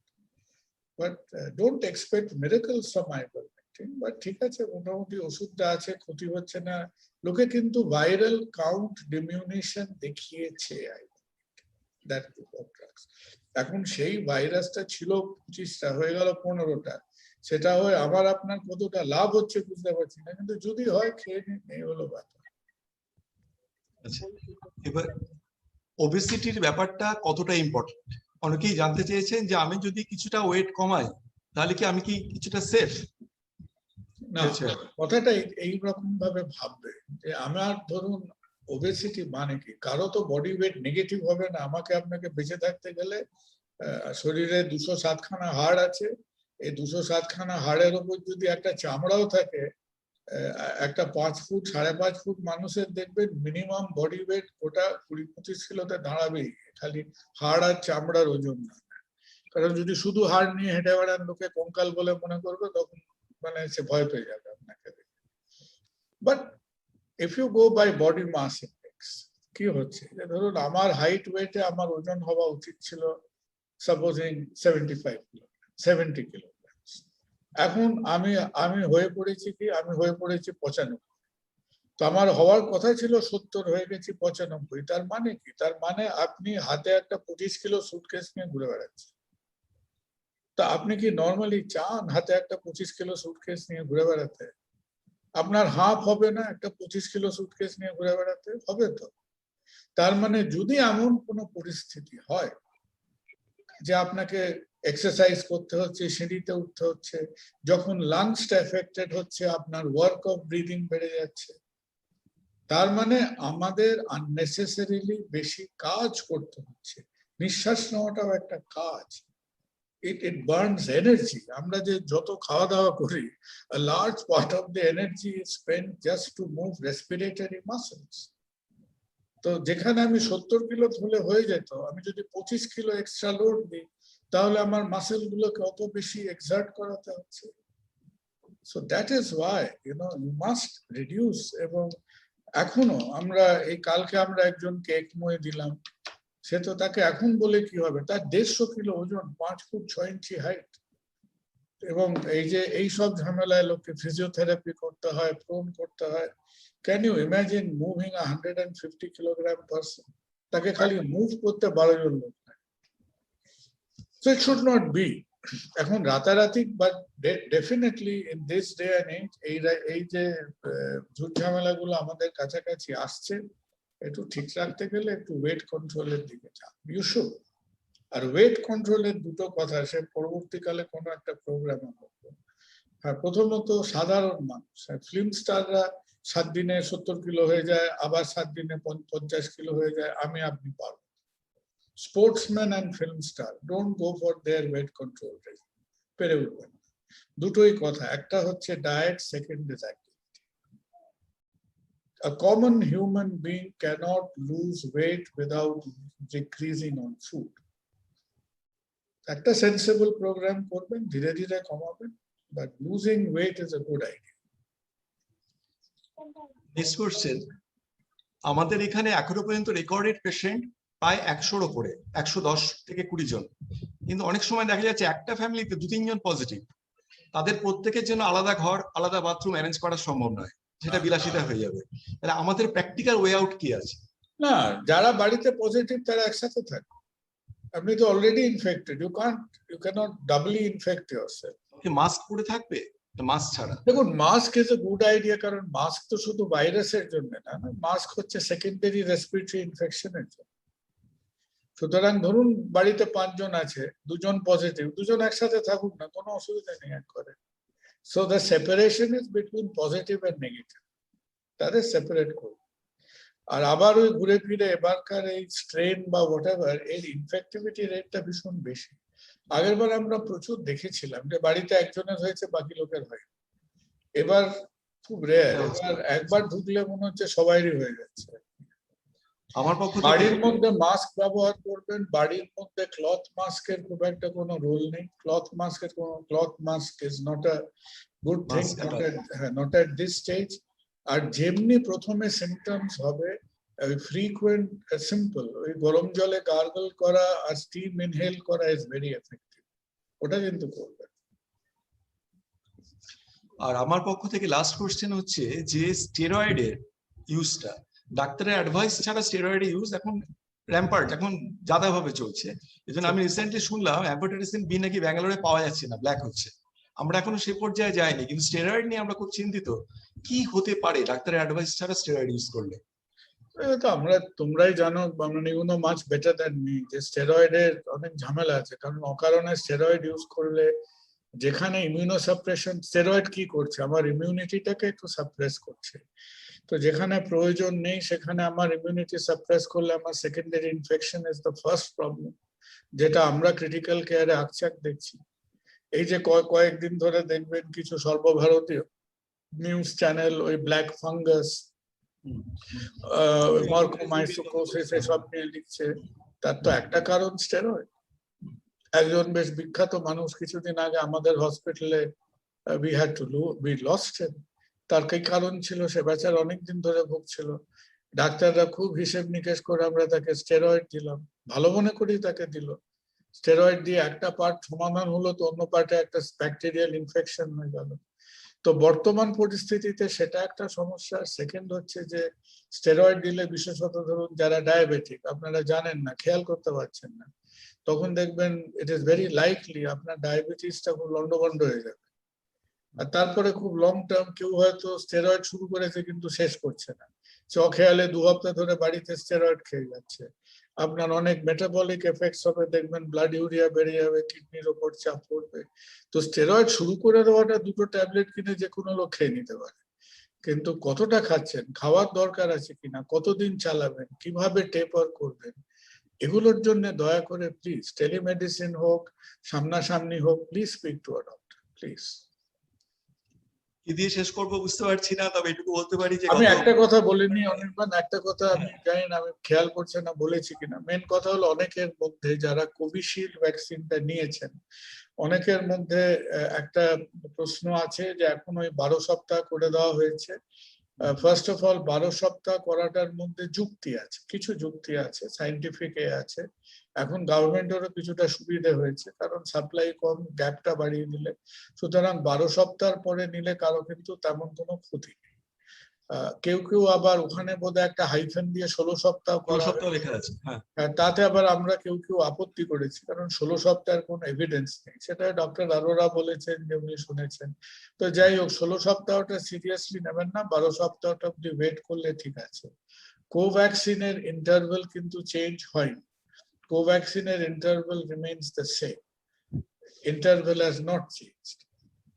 But don't expect miracles from ivermectin. But ঠিক আছে, মোটামুটি ওষুধটা আছে, ক্ষতি হচ্ছে না। লোকে কিন্তু ভাইরাল কাউন্ট ডিমিউনিশন দেখিয়েছে that group of drugs. এখন সেই ভাইরাসটা ছিল 25টা, হয়ে গেল 15টা, সেটা হয় আমার আপনার কতটা লাভ হচ্ছে বুঝতে পারছি না, কিন্তু যদি হয় খেয়ে নিন, এই হলো ব্যাপার। আচ্ছা, এবার ওবেসিটির ব্যাপারটা কতটা ইম্পর্টেন্ট, অনেকেই জানতে চেয়েছেন যে আমি যদি কিছুটা ওয়েট কমাই তাহলে কি আমি কি কিছুটা সেফ? না, কথাটা এইরকম ভাবে ভাববে যে আমার ধরুন ওবেসিটি মানে কি, কারো তো বডি ওয়েট নেগেটিভ হবে না। আমাকে আপনাকে বেঁচে থাকতে গেলে শরীরে 207 খানা হাড় আছে, এই 207 খানা হাড়ের উপর যদি একটা চামড়াও থাকে, একটা 5 ফুট 5.5 ফুট মানুষের দেখবেন মিনিমাম বডি ওয়েট ওটা 20-25 কিলোতে দাঁড়াবেই, খালি হাড় আর চামড়ার ওজন না। কারণ যদি শুধু হাড় নিয়ে হেঁটে বেড়ান লোকে কঙ্কাল বলে মনে করবে, তখন মানে সে ভয় পেয়ে যাবে আপনাকে। But if you go by body mass index, কি হচ্ছে যে ধরুন আমার হাইট ওয়েটে আমার ওজন হওয়া উচিত ছিল সাপোজিং 75 কিলোগ্রাম, 70 কিলোগ্রাম। এখন আমি হয়ে পড়েছি কি, আমি হয়ে পড়েছি 95। তো আমার হওয়ার কথা ছিল 70, হয়ে গেছি 95। তার মানে কি? তার মানে আপনি হাতে একটা 25 কিলো সুটকেস নিয়ে ঘুরে বেড়াচ্ছেন। তা আপনি কি নর্মালি চান হাতে একটা 25 কিলো সুটকেস নিয়ে ঘুরে বেড়াতে? আপনার হাফ হবে না একটা 25 কিলো সুটকেস নিয়ে ঘুরে বেড়াতে? হবে তো। তার মানে যদি এমন কোনো পরিস্থিতি হয় যে আপনাকে এক্সারসাইজ করতে হচ্ছে, সিঁড়িতে উঠতে হচ্ছে, যখন লাংসটা এফেক্টেড হচ্ছে, আপনার ওয়ার্ক অফ ব্রিদিং বেড়ে যাচ্ছে, তার মানে আমাদের আননেসেসারিলি বেশি কাজ করতে হচ্ছে। নিঃশ্বাস নেওয়াটাও একটা কাজ, it burns energy. আমরা যে যত খাওয়া দাওয়া করি, a large part of the energy is spent just to move respiratory muscles. তো যেখানে আমি 70 কিলো ধুলে হয়ে যেত, আমি যদি 25 কিলো এক্সট্রা লোড দিই, তাহলে আমার মাসেল গুলোকে অত বেশি এক্সার্ট করাতে হচ্ছে। So that is why you must reduce. এবং এখনো আমরা এই কালকে আমরা একজনকে একময় দিলাম, সে তো তাকে এখন বলে কি হবে, তার 150 কিলো ওজন, 5 ফুট 6 ইঞ্চি হাইট, এবং এই যে এই সব ঝামেলায় লোককে ফিজিওথেরাপি করতে হয়, প্রোন করতে হয়। Can you imagine moving 150 kilogram person? তাকে খালি মুভ করতে 12 জন লোক লাগে। So it should not be. এখন রাতারাতি, but definitely in this day and age এই যে ঝুট ঝামেলাগুলো আমাদের কাছাকাছি আসছে, একটু ঠিক রাখতে গেলে একটু ওয়েট কন্ট্রোলের দিকে যান, ইউ শুড। আর ওয়েট কন্ট্রোলের দুটো কথা, সে পরবর্তীকালে কোনো একটা প্রোগ্রামে বলবো। হ্যাঁ, প্রথমত সাধারণ মানুষ, ফিল্ম স্টাররা 7 দিনে 70 কিলো হয়ে যায়, আবার 7 দিনে 50 কিলো হয়ে যায়, আমি আপনি পারবো। Sportsman and film star don't go for their wait control, পেরে উঠবেন না। দুটোই কথা, একটা হচ্ছে diet, second is activity. A common human being cannot lose weight without decreasing on food. একটা সেন্সিবল প্রোগ্রাম করবেন, ধীরে ধীরে কমাবেন, but losing weight is a good idea. Next question, আমাদের এখানে এখনো পর্যন্ত রেকর্ডেড পেশেন্ট প্রায় 100-র উপরে, 110 থেকে 20 জন, কিন্তু অনেক সময় দেখা যাচ্ছে একটা ফ্যামিলিতে 2-3 জন পজিটিভ, তাদের প্রত্যেকের জন্য আলাদা ঘর, আলাদা বাথরুম অ্যারেঞ্জ করা সম্ভব নয়, সেটা বিলাসিতা হয়ে যাবে। তাহলে আমাদের প্র্যাকটিক্যাল ওয়ে আউট কি আছে? না, যারা বাড়িতে পজিটিভ তারা একসাথে থাকে। আপনি তো already infected, you can't doubly infect yourself. Mask পরে থাকবে, মাস্ক ছাড়া? দেখুন, mask is a good idea, কারণ মাস্ক তো শুধু ভাইরাসের জন্য না, মাস্ক হচ্ছে সেকেন্ডারি রেসপিরেটরি ইনফেকশনের জন্য। সুতরাং ধরুন বাড়িতে 5 জন আছে, 2 জন পজিটিভ, 2 জন একসাথে থাকুক না, কোনো অসুবিধা নেই এক করে। So the separation is between positive and negative, তাদের সেপারেট করুন। আর আবার ওই ঘুরে ফিরে এবারকার এই স্ট্রেন বা হোয়াটএভার, এর ইনফেক্টিভিটি রেটটা ভীষণ বেশি। আগেরবার আমরা প্রচুর দেখেছিলাম যে বাড়িতে একজনের হয়েছে, বাকি লোকের হয়। এবার খুব রেয়ার, এবার একবার ঢুকলে মনে হচ্ছে সবাইরই হয়ে যাচ্ছে। আমার পক্ষে বাড়ির মধ্যে মাস্ক ব্যবহার করবেন, বাড়ির মধ্যে ক্লথ মাস্কের খুব একটা কোনো রোল নেই। Cloth mask is not a good thing, not at this stage. আর যেমনি প্রথমে সিমটমস হবে, ফ্রিকুয়েন্ট সিম্পল ওই গরম জলে গার্গল করা আর স্টিম ইনহেল করা ইজ ভেরি এফেক্টিভ, ওটা কিন্তু করবে। আর আমার পক্ষ থেকে লাস্ট কোশ্চেন হচ্ছে যে স্টেরয়েডের ইউজটা, ডাক্তারের অ্যাডভাইস ছাড়া স্টেরয়েডের ইউজ এখন র্যাম্পার্ট, এখন যাদাভাবে চলছে। এই জন্য আমি রিসেন্টলি শুনলাম অ্যাম্ফোটেরিসিন বি নাকি ব্যাঙ্গালোরে পাওয়া যাচ্ছে না, ব্ল্যাক হচ্ছে। আমরা এখনো সে পর্যায়ে যাইনি, কিন্তু স্টেরয়েড নিয়ে আমরা খুব চিন্তিত। কি হতে পারে ডাক্তারের অ্যাডভাইস ছাড়া স্টেরয়েড ইউজ করলে? তো তোমরাই জানো, মানে you know much better than me, যে স্টেরয়েডের অনেক ঝামেলা আছে। কারণ অকারণে স্টেরয়েড ইউজ করলে যেখানে ইমিউনোসাপ্রেশন, স্টেরয়েড কি করছে, আমার ইমিউনিটিটাকে একটু সাপ্রেস করছে। তো যেখানে প্রয়োজন নেই সেখানে আমার ইমিউনিটি সাপ্রেস করলে আমার secondary infection is the first problem, যেটা আমরা ক্রিটিক্যাল কেয়ারে আকচাক দেখছি। এই যে কয়েকদিন ধরে দেখবেন কিছু সর্বভারতীয় নিউজ চ্যানেল ওই ব্ল্যাক ফাঙ্গাস, মর্কোমাইসোকোসিস এসব নিয়ে লিখছে, তার তো একটা কারণ স্টেরয়েড। একজন বেশ বিখ্যাত মানুষ কিছুদিন আগে আমাদের হসপিটালে we lost him, তার কি কারণ ছিল? সে বেচারা অনেকদিন ধরে ভুগছিল, ডাক্তাররা খুব হিসেব নিকেশ করে আমরা তাকে স্টেরয়েড দিলাম, ভালো মনে করি তাকে দিল। স্টেরয়েড দিয়ে একটা পার্ট সমাধান হলো, তো অন্য পার্টে একটা ব্যাকটেরিয়াল ইনফেকশন হয়ে গেল। তো বর্তমান পরিস্থিতিতে সেটা একটা সমস্যা। সেকেন্ড হচ্ছে যে স্টেরয়েড দিলে, বিশেষত ধরুন যারা ডায়াবেটিক, আপনারা জানেন না, খেয়াল করতে পারছেন না, তখন দেখবেন ইট ইজ ভেরি লাইকলি আপনার ডায়াবেটিসটা খুব লন্ডভন্ড হয়ে যাবে। আর তারপরে খুব লং টার্ম কেউ হয়তো স্টেরয়েড শুরু করেছে কিন্তু শেষ করছে না, খেয়ালে 2 সপ্তাহ ধরে বাড়িতে স্টেরয়েড খেয়ে যাচ্ছে, আপনার অনেক মেটাবলিক এফেক্টস হবে, দেখবেন ব্লাড ইউরিয়া বেড়ে যাবে, কিডনির ওপর চাপ পড়বে। তো স্টেরয়েড শুরু করে দেওয়াটা, 2টো ট্যাবলেট কিনে যে কোনো লোক খেয়ে নিতে পারে, কিন্তু কতটা খাচ্ছেন, খাওয়ার দরকার আছে কিনা, কতদিন চালাবেন, কিভাবে টেপার করবেন, এগুলোর জন্য দয়া করে প্লিজ টেলিমেডিসিন হোক, সামনাসামনি হোক, please speak to a doctor please. কি দিয়ে শেষ করবো বুঝতে পারছি না, তবে এটুকু বলতে পারি যে আমি একটা কথা বলিনি অনির্বাণ, একটা কথা আমি জানি না, আমি খেয়াল করছি না বলেছি কিনা। মেন কথা হলো অনেকের মধ্যে যারা কোভিশিল্ড ভ্যাকসিনটা নিয়েছেন, অনেকের মধ্যে একটা প্রশ্ন আছে যে এখন ওই 12 সপ্তাহ করে দেওয়া হয়েছে। ফার্স্ট অফ অল 12 সপ্তাহ করাটার মধ্যে যুক্তি আছে, কিছু যুক্তি আছে, সাইন্টিফিক আছে। এখন গভর্নমেন্টেরও কিছুটা সুবিধা হয়েছে, কারণ সাপ্লাই কম, গ্যাপটা বাড়িয়ে দিলে। সুতরাং 12 সপ্তাহ পরে নিলে কারো কিন্তু তেমন কোনো ক্ষতি নেই। কেউ কেউ আবার ওখানে বোধহয় একটা হাইফেন দিয়ে 16 সপ্তাহ 16 সপ্তাহ লেখা আছে। হ্যাঁ, তাতে আবার আমরা কেউ আপত্তি করেছি, কারণ 16 সপ্তাহের কোনো এভিডেন্স নেই। সেটা ডক্টর আরোরা বলেছেন, যে উনি শুনেছেন। তো যাই হোক, 16 সপ্তাহটা সিরিয়াসলি নেবেন না, 12 সপ্তাহটা অব্দি ওয়েট করলে ঠিক আছে। কোভ্যাক্সিনের ইন্টারভেল কিন্তু চেঞ্জ হয়নি, কোভ্যাক্সিনের interval remains the same, interval has not changed.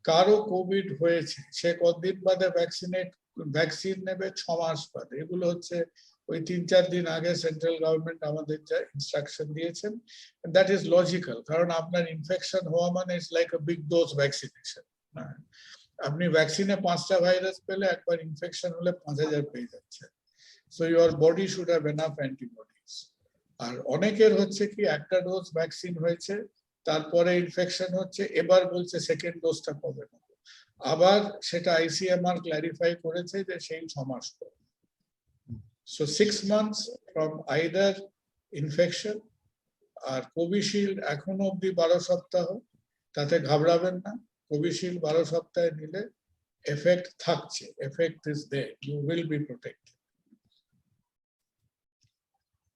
কারো কোভিড হয়েছে, সে কতদিন বাদে ভ্যাকসিন নেবে? 6 মাস বাদে। এগুলো হচ্ছে ওই 3-4 দিন আগে সেন্ট্রাল গভর্নমেন্ট আমাদের যা ইনস্ট্রাকশন দিয়েছেন, দ্যাট ইজ লজিক্যাল। কারণ আপনার ইনফেকশন হওয়া মানে it's like a big dose vaccination. আপনি ভ্যাকসিনে 5টা ভাইরাস পেলে, একবার ইনফেকশন হলে 5000 পেয়ে যাচ্ছে। So your body should have enough antibodies. আর অনেকের হচ্ছে কি, একটা ডোজ ভ্যাকসিন হয়েছে, তারপরে ইনফেকশন হচ্ছে, এবার বলছে সেকেন্ড ডোজটা কবে নেব, আবার সেটা ICMR ক্ল্যারিফাই করেছে যে সেই 6 মাস পর। So 6 months from either infection। আর কোভিশিল্ড এখনো অব্দি 12 সপ্তাহ, তাতে ঘাবড়াবেন না। কোভিশিল্ড 12 সপ্তাহে নিলে এফেক্ট থাকছে, effect is there, you will be protected.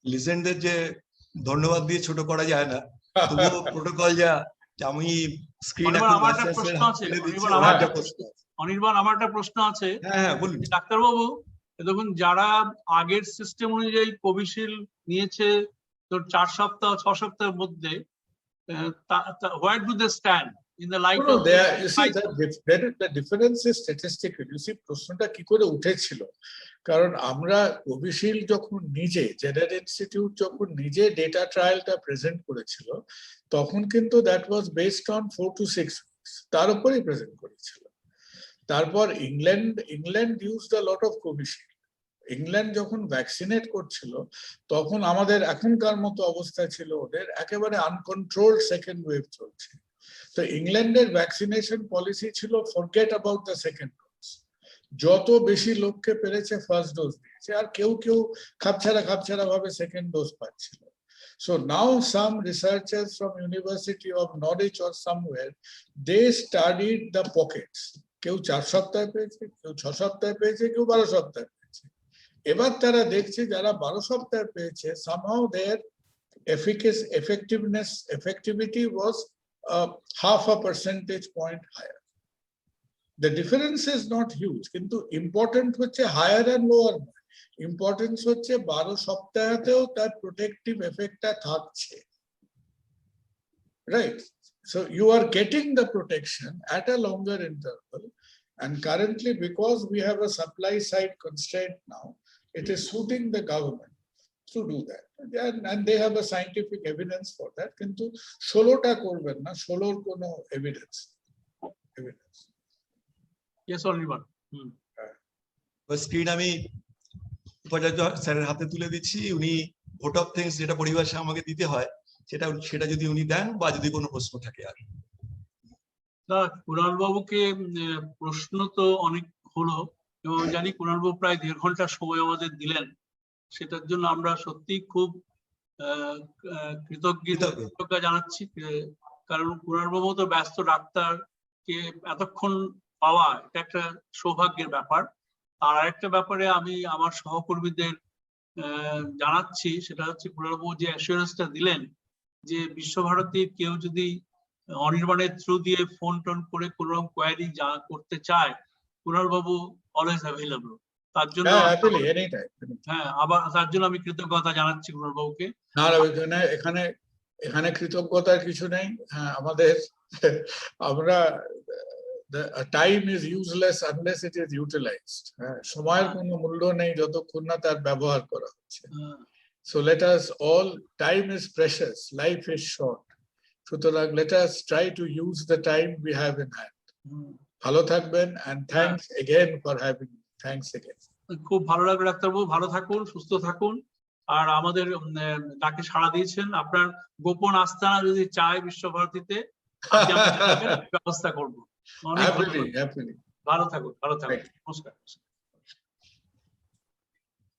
লিজেন্ডদের যে ধন্যবাদ দিয়ে ছোট করা যায় না, তবুও প্রোটোকল যা, আমি স্ক্রিন এখন আমার একটা প্রশ্ন আছে, অনির্বাণ, আমার একটা প্রশ্ন আছে। হ্যাঁ, বলুন ডাক্তারবাবু, দেখুন যারা আগের সিস্টেম অনুযায়ী কোভিশিল্ড নিয়েছে তো 4 সপ্তাহ 6 সপ্তাহের মধ্যে, where do they stand in the light of the difference is statistical? You see, প্রশ্নটা কি করে উঠেছিল, কারণ আমরা কোভিশিল্ড যখন নিজে, জেনারেল ইনস্টিটিউট যখন নিজে ডেটা ট্রায়ালটা প্রেজেন্ট করেছিল, তখন কিন্তু that was based on 4 to 6 weeks, তার উপরেই প্রেজেন্ট করেছিল। তারপর England used a lot of Covishield. England যখন ভ্যাকসিনেট করছিল, তখন আমাদের এখনকার মতো অবস্থা ছিল, ওদের একেবারে আনকন্ট্রোলড সেকেন্ড ওয়েভ চলছে। তো ইংল্যান্ডের ভ্যাকসিনেশন পলিসি ছিল forget about the second dose, যত বেশি লোককে পেরেছে ফার্স্ট ডোজ দিয়েছে, আর কেউ কেউ খাপছাড়া ভাবে সেকেন্ড ডোজ পাচ্ছিল। So now some researchers from University of Norwich or somewhere, they studied the pockets. কেউ 4 সপ্তাহে পেয়েছে, কেউ 6 সপ্তাহে পেয়েছে, কেউ 12 সপ্তাহে পেয়েছে। এবার তারা দেখছে যারা 12 সপ্তাহে পেয়েছে, somehow their effectivity was half a percentage point higher. The difference is not huge, কিন্তু important হচ্ছে higher and lower. ইম্পর্টেন্স হচ্ছে 12 সপ্তাহেতেও তার প্রোটেক্টিভ এফেক্টটা থাকছে, right? So you are getting the protection at a longer interval, and currently because we have a supply side constraint now, it is suiting the government to do that, and they have a scientific evidence for that. কিন্তু 16টা করবেন না, 16র কোনো evidence. Yes, Anirban. Screen আমি উপাচার্য স্যারের হাতে তুলে দিচ্ছি। উনি ভোট অফ থ্যাঙ্কস যেটা পরিভাষা আমাকে দিতে হয় সেটা যদি উনি দেন, বা যদি কোনো প্রশ্ন থাকে। আর না, কুণাল বাবুকে প্রশ্ন তো অনেক হলো, এবং জানি কুণাল বাবু প্রায় 1.5 ঘন্টা সময় আমাদের দিলেন, সেটার জন্য আমরা সত্যি খুব কৃতজ্ঞতা জানাচ্ছি। কারণ কুণাল বাবু তো ব্যস্ত ডাক্তারকে এতক্ষণ পাওয়া এটা একটা সৌভাগ্যের ব্যাপার। আর আরেকটা ব্যাপারে আমি আমার সহকর্মীদের জানাচ্ছি, সেটা হচ্ছে কুণাল বাবু যে অ্যাসুরেন্সটা দিলেন যে বিশ্বভারতীর কেউ যদি অনির্বাণের থ্রু দিয়ে ফোন টোন করে কোন রকম কোয়ারি করতে চায়, কুণাল বাবু অলওয়েজ অ্যাভেলেবল। তার জন্য হ্যাঁ, আবার তার জন্য আমি কৃতজ্ঞতা জানাচ্ছি কুণাল বাবুকে। না, এখানে কৃতজ্ঞতার কিছু নেই। হ্যাঁ, আমরা time is useless unless it is utilized. সময়ের কোনো মূল্য নেই যতক্ষণ না তার ব্যবহার করা হচ্ছে। So let us all, time is precious, life is short. সুতরাং let us try to use the time we have in hand. ভালো থাকবেন, and thanks again for having me. Thanks again. খুব ভালো লাগলো ডাক্তারবাবু, ভালো থাকুন, সুস্থ থাকুন। আর আমাদের ডাকে সাড়া দিয়েছেন। আপনার গোপন আস্তানা যদি চায় বিশ্বভারতীতে, ব্যবস্থা করবো। Happily. ভালো থাকুন, নমস্কার।